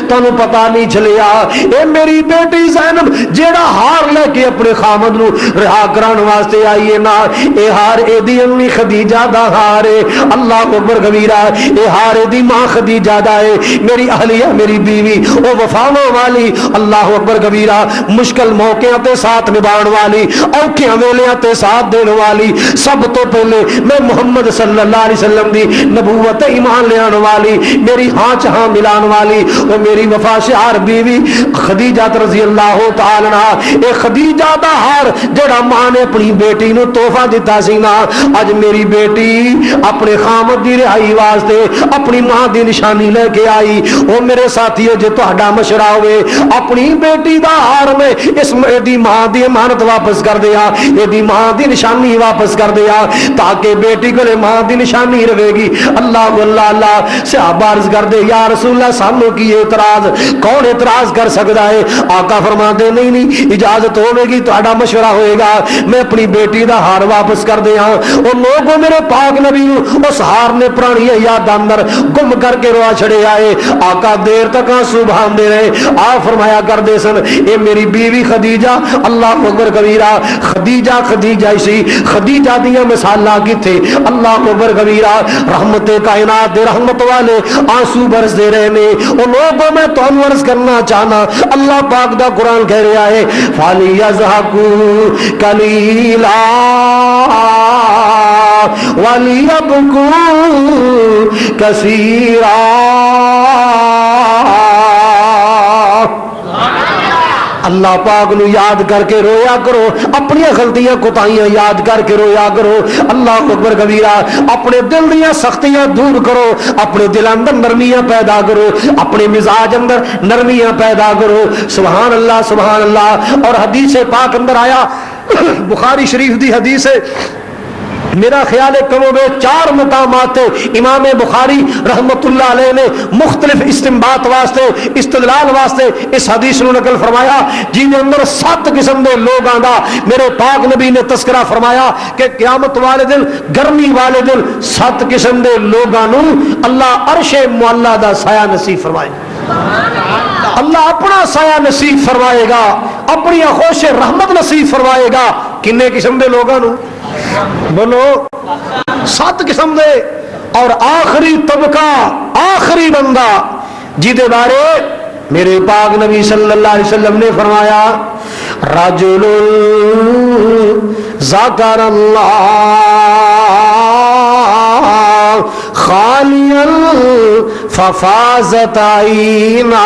تانوں پتہ نہیں چلیا, اے میری بیٹی زینب جیڑا ہار لے کے اپنے خامد نو رہا کران واسطے آئی ہے نا, اے ہار اے دی امی خدیجہ دا ہار ہے. اللہ اکبر کبیرہ. اے ہار اے دی ماں خدیجہ دا ہے, میری اہلیہ میری بیوی او وفاواں والی. اللہ اکبر کبیرہ. مشکل موقعوں تے ساتھ نبھاؤن والی, اوکھیاں ویلیاں تے ساتھ دین والی. سب تو پہلے میں محمد صلی اللہ علیہ وسلم دی نبوت ایمان لے آن والی, میری ہاں چہاں ملان والی, وہ میری وفا شعار بیوی خدیجہ رضی اللہ تعالی عنہا. اے خدیجہ دا ہار جڑا ماں نے اپنی بیٹی نو تحفہ دتا سی نا, اج میری بیٹی اپنے خامد دی رہائی واسطے اپنی ماں دی نشانی لے کے آئی. او میرے ساتھیو جے تہاڈا مشورہ ہوئے اپنی بیٹی دا ہار میں اس دی ماں دی امانت واپس کر دیا, یہ دی ماں دی نشانی واپس کر دیا, تاکہ بیٹی کو ماں دی نشانی رہے گی. اللہ اللہ اللہ. صحابہ عرض کر دے یا رسول اللہ سامنے کی اعتراض, کون اعتراض کر سکتا ہے؟ آقا فرماتے نہیں نہیں اجازت ہوے گی, تہاڈا مشورہ ہوئے گا, میں اپنی بیٹی دا ہار واپس کر دیا. اور لوگوں میرے پاک نبی اس ہار نے پرانی یاد اندر گم کر کے روا چھڑے آئے. آقا دیر تک سبحان دے رہے. آپ فرمایا کر دے سن اے میری بیوی خدیجہ. اللہ اکبر کبیرہ. خدیجہ خدیجہ اسی خدیجہ دیا مثالاں کتھے؟ اللہ اکبر کبیرہ. رحمت کائنات دے رحمت والے آنسو برس دے رہے نے. اور لوگوں میں تو عرض کرنا چاہنا, اللہ پاک دا قرآن کہہ رہا ہے فَلْيَضْحَكُوا قَلِيلًا وَلْيَبْكُوا كَثِيرًا. اللہ پاک نو یاد کر کے رویا کرو, اپنی غلطیاں کوتاہیاں یاد کر کے رویا کرو. اللہ اکبر کبیرہ. اپنے دل دیاں سختیاں دور کرو, اپنے دل اندر نرمیاں پیدا کرو, اپنے مزاج اندر نرمیاں پیدا کرو. سبحان اللہ سبحان اللہ. اور حدیث پاک اندر آیا, بخاری شریف دی حدیث ہے, میرا خیال ہے کم و بیش 4 مقامات امام بخاری رحمت اللہ علیہ نے مختلف استنباط واسطے استدلال واسطے اس حدیث نو نقل فرمایا جن دے اندر 7 قسم دے لوگاں دا میرے پاک نبی نے تذکرہ فرمایا کہ قیامت والے دن گرمی والے دن 7 قسم دے لوگاں نو اللہ عرش معلی دا سایہ نصیب فرمائے اللہ اپنا سایہ نصیب فرمائے گا اپنی آغوش رحمت نصیب فرمائے گا کنے قسم دے لوگاں نو بولو 7 قسم دے اور آخری طبقہ آخری بندہ جیدے بارے میرے پاک نبی صلی اللہ علیہ وسلم نے فرمایا رجل ذکر اللہ خالیا ففازت عینا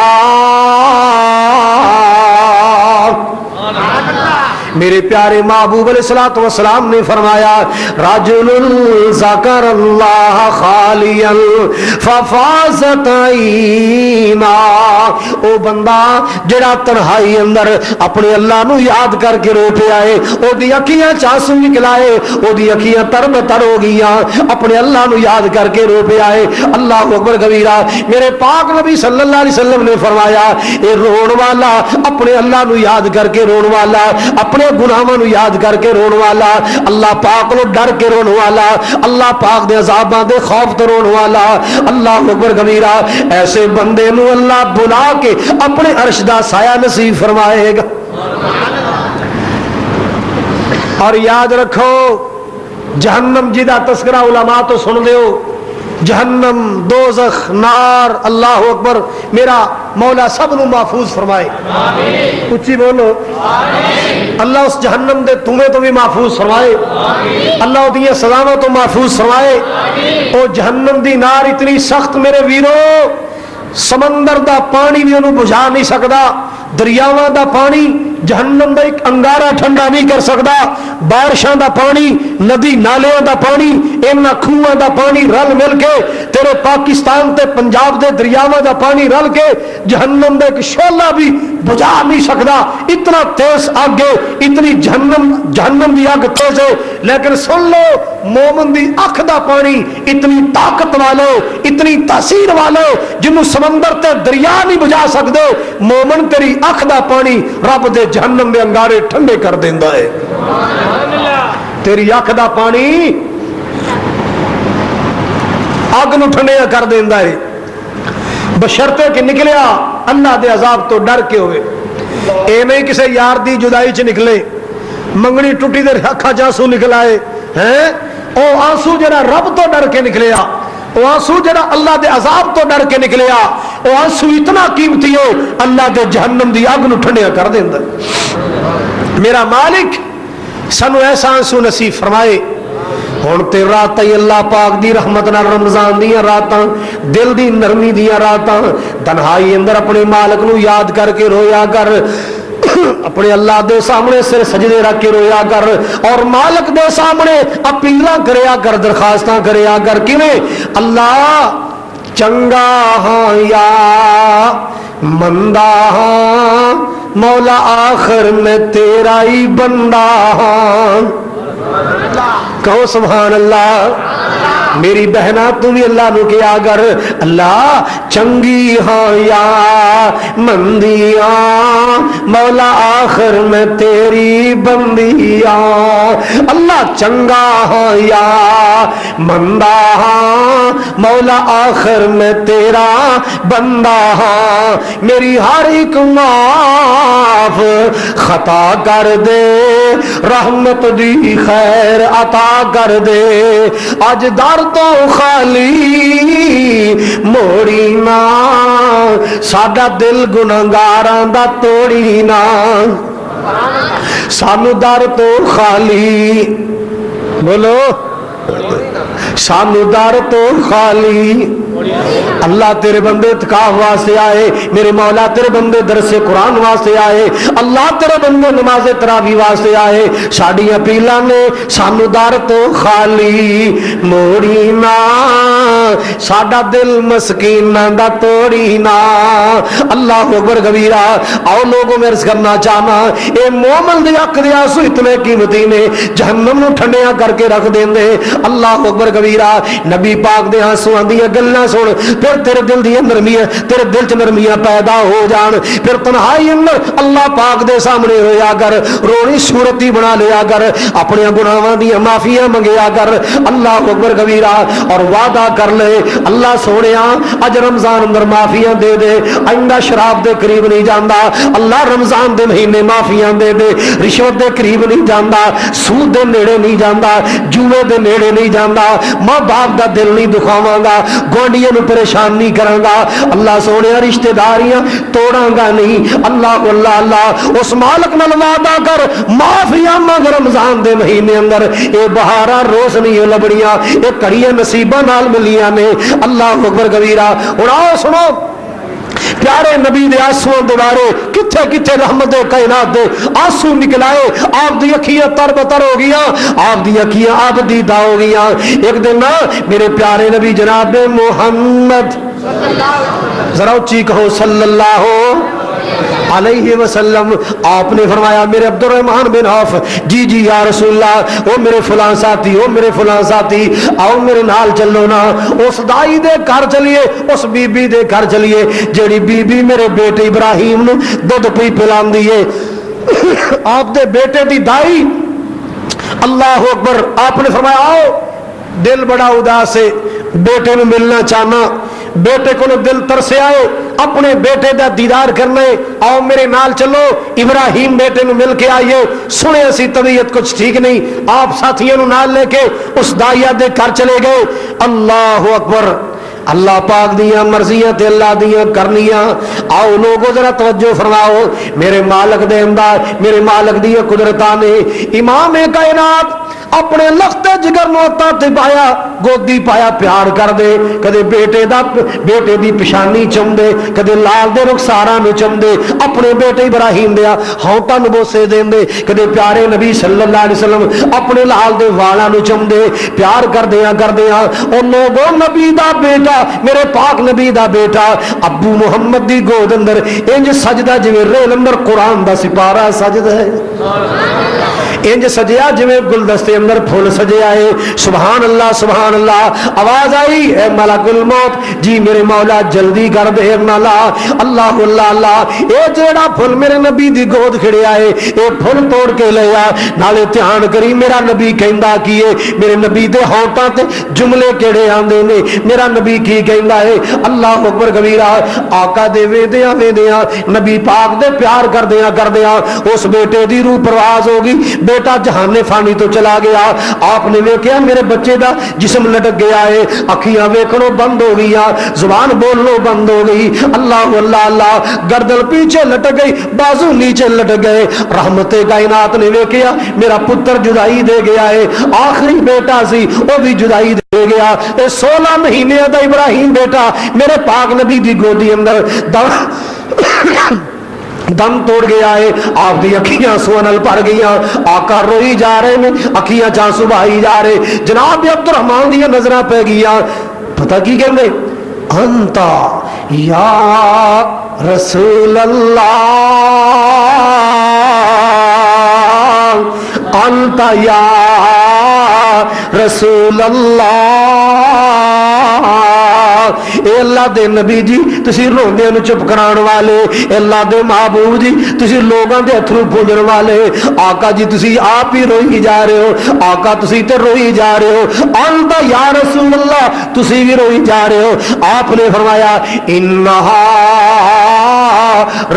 میرے پیارے محبوب علیہ الصلوۃ والسلام نے فرمایا رجل ذکر اللہ خالیا ففازت عینا او بندہ جڑا تنہائی اندر اپنے اللہ نو یاد کر کے رو پیا ہے او دی اکھیاں چاسو نکلائے او دی اکھیاں تر بتر ہو گئیاں اپنے اللہ نو یاد کر کے رو پیا ہے اللہ اکبر کبیرہ میرے پاک نبی صلی اللہ علیہ وسلم نے فرمایا اے رون والا اپنے اللہ نو یاد کر کے رون والا اپنے گناہاں نو یاد کر کے رون والا اللہ پاک نو ڈر کے رون والا اللہ پاک دے عذاباں دے خوف تو رون والا اللہ اکبر کبیرہ ایسے بندے نو اللہ بلا کے اپنے عرش دا سایہ نصیب فرمائے گا اور یاد رکھو جہنم جدا تذکرہ علماء تو سن دیو جہنم دوزخ نار اللہ اکبر میرا مولا سب نو محفوظ فرمائے آمین اچھی بولو آمین اللہ اس جہنم دے تمہیں تو بھی محفوظ فرمائے آمین اللہ دیئے سزاواں تو محفوظ فرمائے آمین او جہنم دی نار اتنی سخت میرے ویرو سمندر دا پانی بھی انہوں بجھا نہیں سکدا دریاواں دا پانی جہنم دا ایک انگارہ ٹھنڈا نہیں کر سکدا بارشاں دا پانی ندی نالیاں دا پانی انہاں کھوہاں دا پانی رل مل کے تیرے پاکستان تے پنجاب دے دریاواں دا پانی رل کے جہنم دا ایک شعلہ بھی بجھا نہیں سکدا اتنا تیز آگ ہے اتنی جہنم دی آگ تیز ہے لیکن سن لو مومن دی اکھ دا پانی اتنی طاقت والے اتنی تاثیر والے جنہوں سمندر تے دریا نہیں بجھا سکدے مومن تیری اکھ دا پانی رب دے جہنم دے انگارے ٹھنڈے کر دیندا ہے تیری اکھ دا پانی اگ نو ٹھنڈیا کر دیندا ہے بشرطے کہ نکلیا اللہ دے عذاب تو ڈر کے ہوئے اے نہیں کسے یار دی جدائی چ نکلے منگنی ٹوٹی دے اکھاں چ نکل آئے ہیں او آنسو جڑا رب تو ڈر کے نکلیا او آنسو جڑا اللہ دے عذاب تو ڈر کے نکلیا او آنسو اتنا قیمتی ہے اللہ دے جہنم دی اگ نو ٹھنڈیا کر دیندا میرا مالک سانو ایسا آنسو نصیب فرمائے ہن تے رات اللہ پاک دی رحمت نال رمضان دیاں راتاں دل دی نرمی دیاں راتاں تنہائی اندر اپنے مالک نو یاد کر کے رویا کر اپنے اللہ دے سامنے سر سجدے رکھ کے رویا کر اور مالک دے سامنے اپیلاں کریا کر درخواستاں کریا کر کیویں اللہ چنگا ہاں یا مندہ ہاں مولا آخر میں تیرا ہی بندہ ہاں کہو سبحان اللہ میری بہنا تو بھی اللہ نو کیا گر اللہ چنگی ہاں یا مندیاں مولا آخر میں تیری بندیاں اللہ چنگا ہاں یا مندہ ہاں مولا آخر میں تیرا بندہ ہاں میری ہر ایک معاف خطا کر دے رحمت دی خیر عطا کر دے اج در تو خالی موڑی نا ساڈا دل گناہگاراں دا توڑی نا سانو در تو خالی بولو سانو در تو خالی اللہ تیرے بندے اتکاف واسطے آئے، میرے مولا تیرے بندے درس قرآن واسطے آئے، اللہ تیرے بندے نماز تراویح واسطے آئے، ساڈی اپیلاں نے سانو در تو خالی موڑی نا، ساڈا دل مسکیناں دا توڑی نا۔ اللہ اکبر کبیرہ۔ آؤ لوگوں میں عرض کرنا چاہنا، اے مومن دے حق دے آنسو اتنے قیمتی نے، جہنم نو ٹھنڈیاں کر کے رکھ دیندے۔ اللہ اکبر کبیرہ۔ نبی پاک دے آنسو آندیاں گلاں سن، پھر تیرے دل دی نرمیاں، تیرے دل چ نرمیاں پیدا ہو جان، پھر تنہائی اندر اللہ پاک دے سامنے ہویا کر، رونی صورتی بنا لیا کر، اپنے گناہاں دی معافیاں منگیا کر۔ اللہ اکبر کبیرہ۔ اور وعدہ کر لے اللہ سونیا اج رمضان اندر معافیاں دے دے، آئندہ شراب دے قریب نہیں جاندا، اللہ رمضان دے مہینے معافیاں دے دے، رشوت دے قریب نہیں جاندا، سود دے نیڑے نہیں جاندا، جوے دے نیڑے نہیں جاندا، ماں باپ دا دل نہیں دکھاواں گا، گوانڈیاں نو پریشان نہیں کراں گا، اللہ سونے رشتہ داریاں توڑاں گا نہیں۔ اللہ اللہ اللہ اس مالک نال وعدہ کر، معافیاں منگ رمضان دے مہینے اندر، اے بہاراں روشنیاں لبڑیاں، اے کڑیاں نصیباں نال ملیاں نے۔ اللہ اکبر کبیرہ۔ ہن آؤ سنو پیارے نبی دے آنسو دے بارے، کتھے کتھے رحمت کائنات دے آنسو نکلائے، آپ دی اکھیاں تر بتر ہو گیا، آپ دی اکھیاں آپ دیدہ ہو گیا۔ ایک دن نا میرے پیارے نبی جناب محمد ذرا اچھی کہو صلی اللہ علیہ وسلم، آپ نے فرمایا میرے عبد الرحمن بن عوف، جی جی یا رسول اللہ، او میرے فلاں ساتھی، او میرے فلاں ساتھی، آؤ میرے نال چلو نا، اس دائی دے گھر چلیے، اس بی بی دے گھر چلیے جیڑی بی بی میرے بیٹے ابراہیم نو دودھ پی پلان دیئے۔ آپ دے بیٹے دی دائی، اللہ اکبر، آپ نے فرمایا آؤ، دل بڑا اداس ہے، بیٹے نو ملنا چاہنا، بیٹے کو دل ترسے آئے، اپنے بیٹے دا دیدار کرنے، آؤ میرے نال چلو، ابراہیم بیٹے نو مل کے آئیے، سنے اسی طبیعت کچھ ٹھیک نہیں، آپ ساتھیوں نو نال لے کے اس دائیا دے گھر چلے گئے۔ اللہ اکبر، اللہ پاک دیاں مرضیاں تے اللہ دیاں کرنیاں۔ آؤ لوگوں ذرا توجہ فرماؤ، میرے مالک دے اندار، میرے مالک دیاں قدرتاں نے امام کائنات اپنے لخت جگر نو تے پایا، گودی پایا، پیار کر دے، کدے بیٹے دی پشانی چم دے، کدے لال دے رخساراں نو چم دے، اپنے بیٹے ابراہیم دیا ہونٹاں نو بوسے دین دے، کدے پیارے نبی صلی اللہ علیہ وسلم اپنے لال دے والاں نو چم دے، پیار کر دیاں او لوگوں نبی دا بیٹا، میرے پاک نبی دا بیٹا ابو محمد دی گود اندر انج سجدہ جویں ریل اندر قرآن دا سپارہ سجدہ ہے، انج سجیا جویں گلدستے اندر پھول سجے آئے۔ سبحان اللہ سبحان اللہ۔ آواز آئی اے ملک الموت، جی میرے مولا جلدی کر دیر نہ لا۔ اللہ اللہ اللہ، اے جیڑا پھول میرے نبی دی گود کھڑے آئے، اے پھول توڑ کے لیا، نالے دھیان کری میرا نبی کہندا کیے، میرے نبی دے ہونٹاں تے جملے کیڑے آندے نے، میرا نبی کی کہندا ہے۔ اللہ اکبر کبیرہ۔ آقا دے ویندیاں ویندیاں، نبی پاک دے پیار کردیاں کردیاں اس بیٹے دی روح پرواز ہوگی، بیٹا جہان فانی تو چلا گیا۔ آپ نے ویکھیا میرے بچے دا جسم لٹک گیا ہے، اکھیاں ویکھنوں بند ہو گئی، زبان بولنوں بند ہو گئی۔ اللہ اللہ اللہ، گردن پیچھے لٹک گئی، بازو نیچے لٹک گئے۔ رحمت کائنات نے ویکھیا میرا پتر جدائی دے گیا ہے، آخری بیٹا سی وہ بھی جدائی دے گیا۔ اے 16 مہینے دا ابراہیم بیٹا میرے پاک نبی دی گودی اندر دم توڑ گیا ہے۔ آپ دی اکھیاں سونل پر گئیاں، آقا روئی جا رہے ہیں، اکھیاں چانسو بہائی جا رہے۔ جناب عبد الرحمان دی نظراں پہ گئیاں، پتہ کی کہندے، انتا یا رسول اللہ، انتا یا رسول اللہ۔ اے اللہ دے نبی جی تسی روندے نو چپ کران والے، اے اللہ دے محبوب جی تسی لوگاں دے اتھرو پونجن والے، آقا جی تسی آپ ہی روئی جا رہے ہو، آقا تسی تے روئی جا رہے ہو، انتا یا رسول اللہ تسی بھی روئی جا رہے ہو۔ آپ نے فرمایا انہا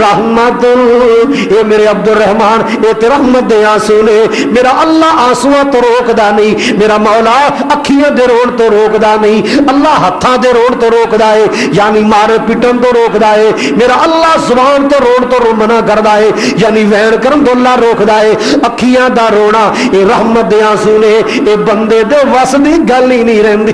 رحمت، اے میرے عبد الرحمان اے تے رحمت دے آنسو نے، میرا اللہ آنسواں تو روک دا نہیں، میرا مولا اکھیاں دے رون تو روک دا نہیں، اللہ ہتھاں دے رون تو روک دا ہے، یعنی مارے پٹن تو روک دا ہے، میرا اللہ زبان تو رون تو منع کر دا ہے، یعنی وین کرن تو اللہ روک دا ہے۔ اکھیاں دا رونا اے رحمت دے آنسو نے، اے بندے دے وس دی گل ہی نہیں رہندی۔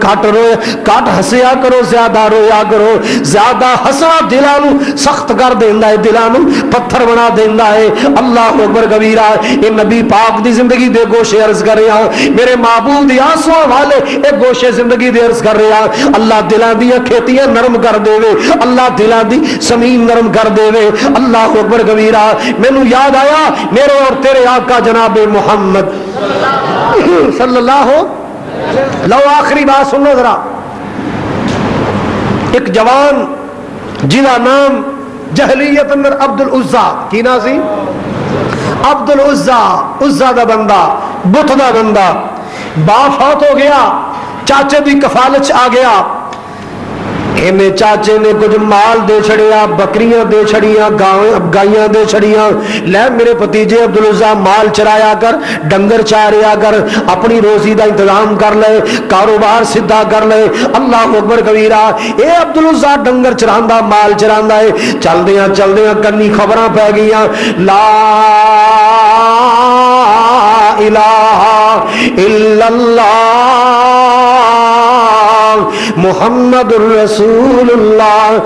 کٹ روئے کٹ ہسیا کرو زیادہ رویا کرو زیادہ ہسنا دلاں نو سخت کر دیندا ہے دلاں نو پتھر بنا دیندا ہے اللہ اکبر کبیرہ یہ نبی پاک دی زندگی دے گوشے عرض کر رہا میرے معبود دی آنسواں والے ایک گوشے زندگی دے عرض کر رہا اللہ دلاں دی کھیتیاں نرم کر دے اللہ دلاں دی زمین نرم کر دے اللہ اکبر کبیرہ مینوں یاد آیا میرے اور تیرے آقا جناب محمد صلی اللہ لو آخری بات سنو ذرا ایک جوان جنہ نام جہلیت اندر عبد العزا کی نا سی عبد العزا عزا دا بندہ بت دا بندہ باپ فوت ہو گیا چاچے دی کفالت آ گیا انہیں چاچے نے کچھ مال دے چھڑیا بکریاں دے چھڑیاں گائیاں دے چھڑیاں لے میرے بھتیجے عبدالعزا مال چرایا کر ڈنگر چاریا کر اپنی روزی دا انتظام کر لے کاروبار سدھا کر لے اللہ اکبر کبیرہ اے عبدالعزا ڈنگر چراندا مال چراندا ہے چلدیاں کنی خبراں پہ گئیاں لا الہ الا اللہ محمد الرسول اللہ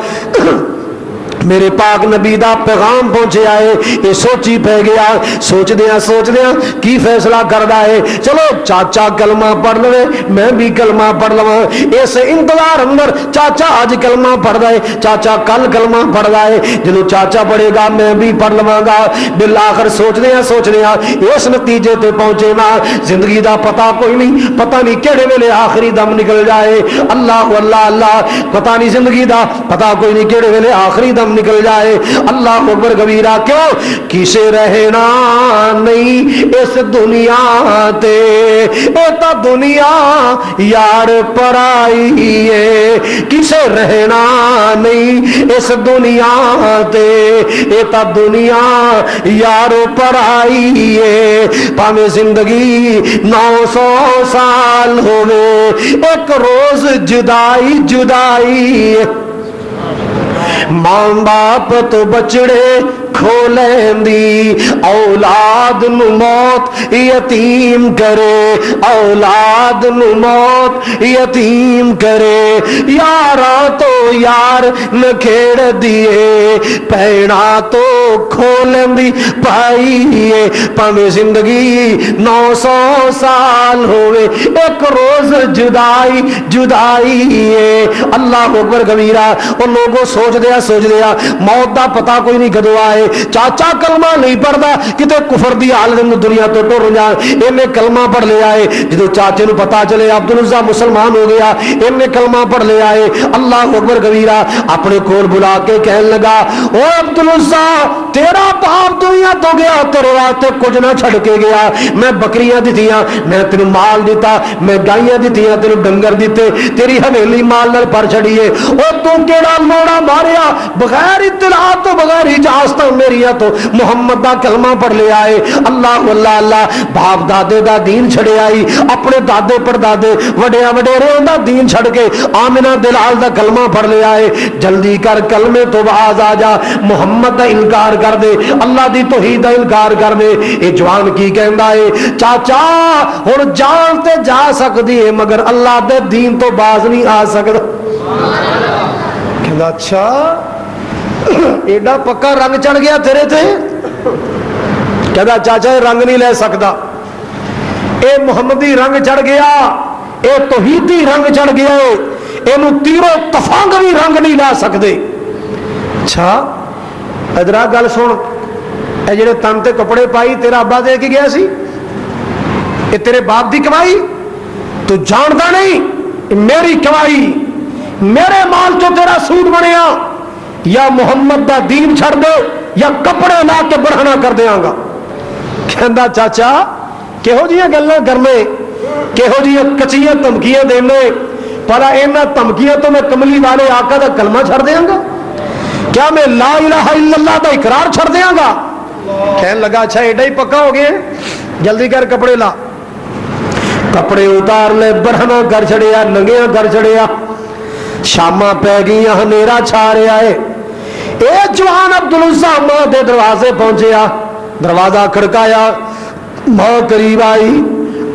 میرے پاک نبی دا پیغام پہنچے آئے یہ سوچی پہ گیا سوچ دیا کی فیصلہ کردا ہے چلو چاچا کلمہ پڑھ لے میں بھی کلمہ پڑھ لواں اس انتظار اندر چاچا آج کلمہ پڑھدا ہے چاچا کل کلمہ پڑھدا ہے جدوں چاچا پڑھے گا میں بھی پڑھ لواں گا بالآخر سوچ دیا اس نتیجے تے پہنچے نا زندگی دا پتہ کوئی نہیں پتہ نہیں کیڑے ویلے آخری دم نکل جائے اللہ اللہ اللہ پتہ نہیں زندگی دا پتہ کوئی نہیں کیڑے ویلے آخری دم نکل جائے اللہ اکبر کبیرہ کیوں کسے رہنا نہیں اس دنیا تے اے تا دنیا یار پرائی ہے کسے رہنا نہیں اس دنیا تے اے تا دنیا یار پرائی ہے پاویں زندگی 900 سال ہوئے ایک روز جدائی ماں باپ تو بچڑے کھو لیندی اولاد نو موت یتیم کرے اولاد نو موت یتیم کرے یاراں تو یار نکھیڑ دیے پیڑا تو کھو لیندی پائیے پاویں زندگی 900 سال ہوئے ایک روز جدائی ہے اللہ اکبر کبیرہ ان لوگوں سوچ دیا موت دا پتہ کوئی نہیں کدو آئے چاچا کلمہ نہیں پڑھدا کتے کفر دی حالت دنیا تو ٹر جان انہیں کلمہ پڑھ لے آئے جدو چاچے نو پتہ چلے عبدالعزا مسلمان ہو گیا انہیں کلمہ پڑھ لے آئے اللہ اکبر کبیرہ اپنے کول بلا کے کہنے لگا او عبدالعزا تیرا باپ دنیا تو گیا تیرے واسطے کچھ نہ چھڑ کے گیا میں بکریاں دتیاں میں تینوں مال دیتا میں گائیاں دتیاں تینوں ڈنگر دیتے تیری حویلی مال نال بھر چھڑیے او تو کیڑا موڑا ماریا بغیر اطلاع تو بغیر اجازت میری تو محمد دا کلمہ پڑھ لے آئے اللہ اللہ اللہ باپ دادے دا دین چھڑے آئی اپنے دادے پر دادے وڈیرے دا دین چھڑ کے آمنہ دلال دا کلمہ پڑھ لے آئے جلدی کر کلمے تو باز آ جا محمد دا انکار کر دے اللہ دی توحید دا انکار کر دے اے جوان کی کہندا ہے چاچا ہن جان تے جا سکدی ہے مگر اللہ دے دین تو باز نہیں آ سکدا کہندا اچھا ایڈا پکا رنگ چڑھ گیا تیرے تے کہدا چاچا رنگ نہیں لے سکتا اے محمدی رنگ چڑھ گیا اے توحیدی رنگ چڑھ گیا اینو تیرو تفانگ بھی رنگ نہیں لا سکتے اچھا ادرا گل سن اے جڑے تن تے کپڑے پائی تیرا ابا دے کے گیا سی اے تیرے باپ دی کمائی تو جاندا نہیں میری کمائی میرے مال چو تیرا سوٹ بنیا یا محمد دا دین چھڑ دے یا کپڑے لا کے بڑھنا کر دیاں گا کہندا چاچا کہو جیاں گلاں کرنے کہو جیاں کچیاں دھمکیاں دینے پر انہاں دھمکیاں تو میں کملی والے آقا دا کلمہ چھڑ دیاں گا کیا میں لا الہ الا اللہ دا اقرار چھڑ دیاں گا کہنے لگا اچھا ایڈا ہی پکا ہو گئے جلدی کر کپڑے لا کپڑے اتار لے بڑھنا کر چھڑیا ننگیاں کر چھڑیا شاماں پہ گئیاں ہنیرا چھا رہا ہے اے جوان عبدالعزا ماں دے دروازے پہنچیا دروازہ کھڑکایا ماں قریب آئی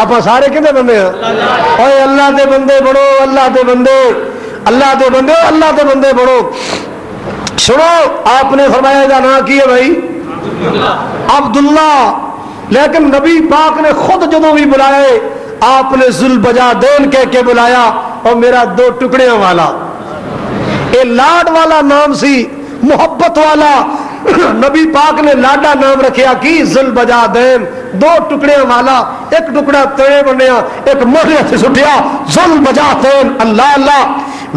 آپ سارے کدے بندے ہیں؟ اوے اللہ دے بندے بڑو، اللہ دے بندے، اللہ دے بندے، اللہ دے بندے بڑو۔ سنو آپ نے فرمایا دا نام کی ہے بھائی؟ عبداللہ۔ لیکن نبی پاک نے خود جدوں بھی بلائے آپ نے ذوالبجادین کہہ کے بلایا، اور میرا دو ٹکڑیاں والا، اے لاڈ والا نام سی، محبت والا۔ نبی پاک نے لاڈا نام رکھیا کی ذوالبجادین، دو ٹکڑیاں والا، ایک ٹکڑا تیرے بنیا، ایک موڑے سے سٹیا، ذوالبجادین۔ اللہ اللہ،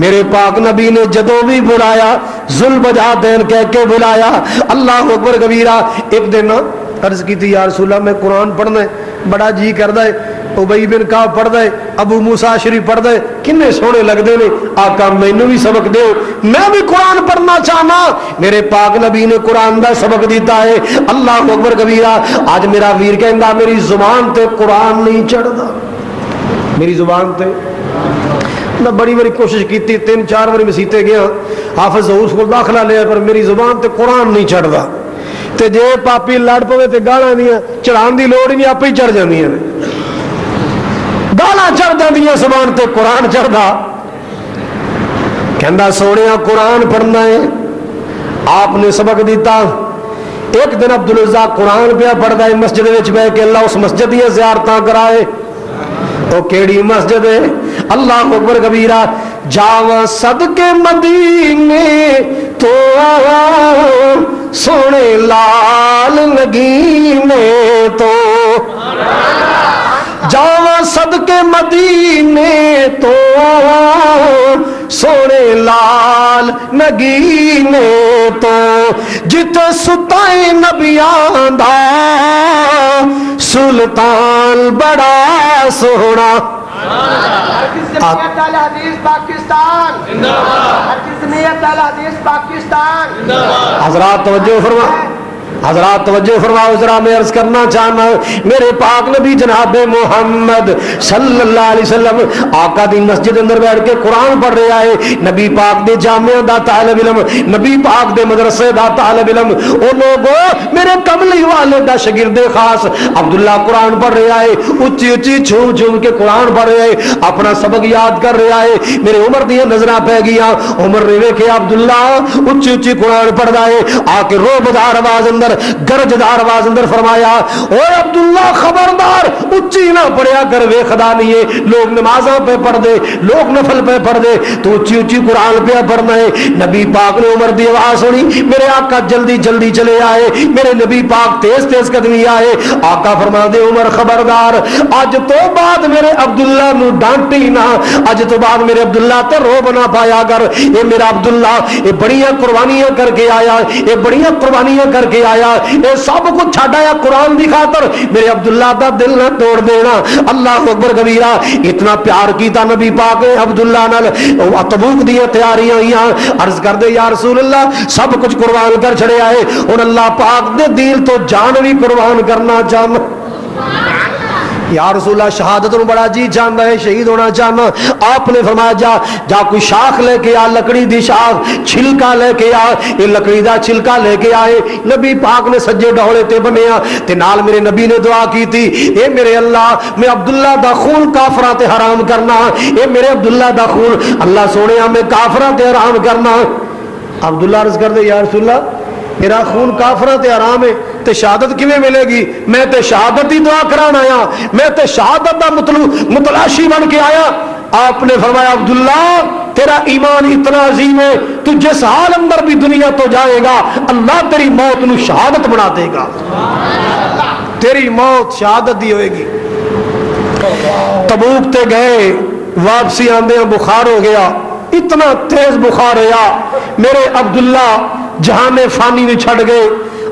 میرے پاک نبی نے جدوں بھی بلایا ذوالبجادین کہہ کے بلایا۔ اللہ اکبر کبیرہ۔ ایک دن عرض کی تھی یا رسول اللہ میں قرآن پڑھنا ہے، بڑا جی کردا ہے، ابی بن کعب پڑھدا ہے، ابو موسیٰ شریف پڑھدا ہے، کنے سونے لگدے نے، آقا مینوں بھی سبق دیو، میں بھی قرآن پڑھنا چاہنا۔ میرے پاک نبی نے قرآن دا سبق دیتا ہے۔ اللہ اکبر کبیرہ۔ آج میرا ویر کہندا میری زبان تے قرآن نہیں چڑھدا، میری زبان تے میں بڑی بڑی کوشش کی، 3-4 بار مسیتے گیا، حافظ ظہور کو داخلہ لیا، پر میری زبان تے قرآن نہیں چڑھدا۔ تے جے پاپی لڑ پوے تے گالاں دیاں چڑھان دی لوڑ ہی نہیں، آپ ہی چڑھ جاندیاں نے، گالاں چڑھ جاندیاں، زبان تے قرآن چڑھدا۔ کہندا سونیا قرآن پڑھنا ہے، آپ نے سبق دیتا۔ ایک دن عبدالرزاق قرآن پہ پڑھدا ہے مسجد وچ بیٹھ کے، اللہ اس مسجد دی زیارتاں کرائے۔ او کیڑی مسجد ہے؟ اللہ اکبر کبیرہ۔ جاواں صدقے مدینے تو سونے لال نگینے تو، جاواں صدقے مدینے تو سونے لال نگینے تو، جتے ستائے نبیاں دا سلطان بڑا سونا۔
حدیث پاکستان، حدیث پاکستان۔
حضرات توجہ فرما، حضرات توجہ فرماؤ ذرا، میں عرض کرنا چاہنا میرے پاک نبی جناب محمد صلی اللہ علیہ وسلم آقا دی مسجد اندر بیٹھ کے قرآن پڑھ رہا ہے۔ نبی پاک دے جامعہ دا طالب علم، نبی پاک دے مدرسے دا طالب علم، او لوگوں میرے کملی والے دا شاگرد خاص عبداللہ قرآن پڑھ رہا ہے، اچھی اچھی جھوم جھوم کے قرآن پڑھ رہا ہے، اپنا سبق یاد کر رہا ہے۔ میرے عمر دیا نظرہ پہ گیا، عمر نے ویکھیا عبداللہ اچھی اچھی قرآن پڑھ رہا ہے، آ کے روبدار آواز اندر، گرجدار آواز اندر فرمایا اوے عبداللہ خبردار اچھی نہ پڑھیا کر، ویکھدا نہیں ہے لوگ نمازاں پہ پڑھ دے، لوگ نفل پہ پڑھ دے، تو اچھی اچھی قرآن پہ پڑھنا ہے۔ نبی پاک نے عمر دی آواز سنی، میرے آقا جلدی جلدی چلے آئے، میرے نبی پاک تیز تیز قدمی آئے۔ آقا فرما دے عمر خبردار، اج تو بعد میرے عبداللہ نو ڈانٹی نہ، اج تو بعد میرے عبداللہ تے روب نہ پایا کر، یہ میرا عبداللہ یہ بڑیاں قربانیاں کر کے آیا، یہ بڑیاں قربانیاں کر کے آیا، یہ سب کچھ چھڈایا قرآن دی خاطر، میرے عبداللہ دا دل نہ توڑ دینا۔ اللہ اکبر کبیرہ۔ اتنا پیار کیتا نبی پاک نے عبداللہ نال، تبوک دی تیاریاں ہوئیاں، عرض کر دے یا رسول اللہ سب کچھ قربان کر چھڑے آئے، اور اللہ پاک دے دین تو جان بھی قربان کرنا چاہنا۔ یا رسول اللہ شہادت نو بڑا جی جاندا ہے، شہید ہونا چاہنا۔ آپ نے فرمایا جا جا کوئی شاخ لے کے آ، لکڑی دی شاخ، چھلکا لے کے آ، یہ لکڑی دا چھلکا لے کے آئے، نبی پاک نے سجے ڈھولے تے بنیا تے نال میرے نبی نے دعا کی تھی، اے میرے اللہ میں عبداللہ دا خون کافراں تے حرام کرنا، اے میرے عبداللہ دا خون اللہ سونیا میں کافراں تے حرام کرنا۔ عبداللہ عرض کر دے یا رسول اللہ میرا خون کافراں تے حرام ہے تے شہادت کیویں ملے گی؟ میں تے شہادت دی دعا کران آیا، میں تے شہادت دا متلاشی بن کے آیا۔ آپ نے فرمایا عبداللہ تیرا ایمان اتنا عظیم ہے، تو جس حال اندر بھی دنیا تو جائے گا اللہ تیری موت نو شہادت بنا دے گا، تیری موت شہادت دی ہوئے گی۔ تبوک تے گئے، واپسی آندے بخار ہو گیا، اتنا تیز بخار ہوا میرے عبداللہ جہان فانی بھی چھڑ گئے،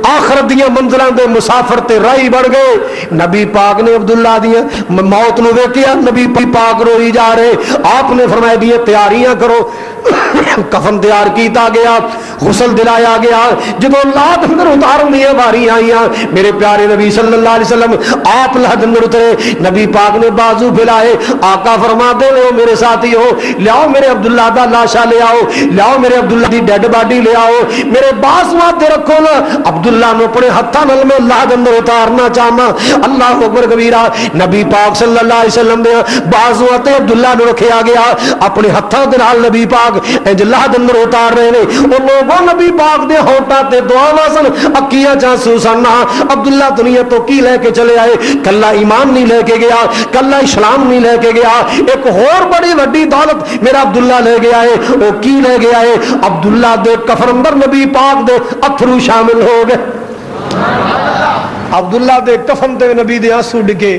آخرت دیا منزلوں دے مسافر تے راہی بڑھ گئے۔ نبی پاک نے عبداللہ دیا موت نو ویکھیا، نبی پاک روئی جا رہے، آپ نے فرمایا دی تیاریاں کرو، کفن تیار کیتا گیا، غسل دلایا گیا، جدو لاد اندر اتارن دی باری آئیاں میرے پیارے نبی صلی اللہ علیہ وسلم آپ لاد اندر اترے، نبی پاک نے بازو پھیلائے، آقا فرماتے ہو میرے ساتھی ہو لیاؤ میرے عبداللہ دا لاشا لے آؤ، لیاؤ میرے عبداللہ دی ڈیڈ باڈی لے آؤ، میرے باس ماتے رکھو نا، عبداللہ نو اپنے ہتھاں نال میں لاد اندر اتارنا چاہنا۔ اللہ اکبر کبیرہ، نبی پاک صلی اللہ علیہ وسلم دے بازو تے عبداللہ نو رکھیا گیا، اپنے ہتھاں دے نال نبی پاک انج لاد اندر اتار رہے نے، او لوگوں نبی پاک دے ہونٹاں تے دعاواں سن، اکیاں چانسو سن۔ عبداللہ دنیا تو کی لے کے چلے آئے؟ کلا ایمان نہیں لے کے گیا، کلا اسلام نہیں لے کے گیا، ایک اور بڑی وڈی دولت میرا عبداللہ لے گیا ہے۔ وہ کی لے گیا ہے؟ عبداللہ دے کفن اندر نبی پاک دے اتھرو شامل ہو گئے۔ عبداللہ دے کفن تے نبی دے آنسو ڈگے،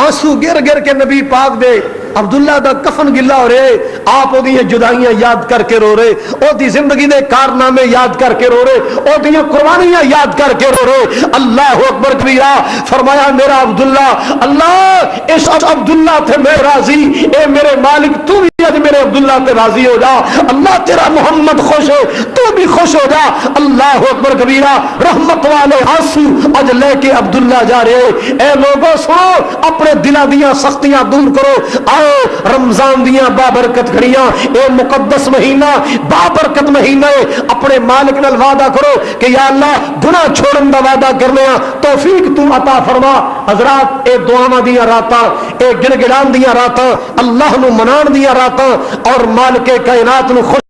آنسو گر گر کے نبی پاک دے عبداللہ دا کفن گلا ہو رہے، آپ او دی جدائیاں یاد کر کے رو رہے، او دی زندگی دے کارنامے یاد کر کے رو رہے، او دی قربانیاں یاد کر کے رو رہے۔ اللہ اکبر کبیرہ، فرمایا میرا عبداللہ، اللہ اس عبداللہ تے میں راضی، اے میرے مالک تو بھی اج میرے عبداللہ تے راضی ہو جا، اللہ تیرا محمد خوش ہے تو بھی خوش ہو جا۔ اللہ اکبر کبیرہ، رحمت والے آنسو اج لے کے عبداللہ جا رہے۔ اے لوگوں سنو، اپنے دلاں دیاں سختیاں دور کرو، آؤ رمضان دیاں بابرکت گھڑیاں، اے مقدس مہینہ بابرکت مہینہ ہے، اپنے مالک نال وعدہ کرو کہ یا اللہ گناہ چھوڑن دا وعدہ کرنے توفیق تو عطا فرما۔ حضرات اے دعاواں دیاں راتاں، اے گڑ گڑان دیاں راتاں، اللہ نو منان دیاں راتاں اور مالک کائنات نو خوش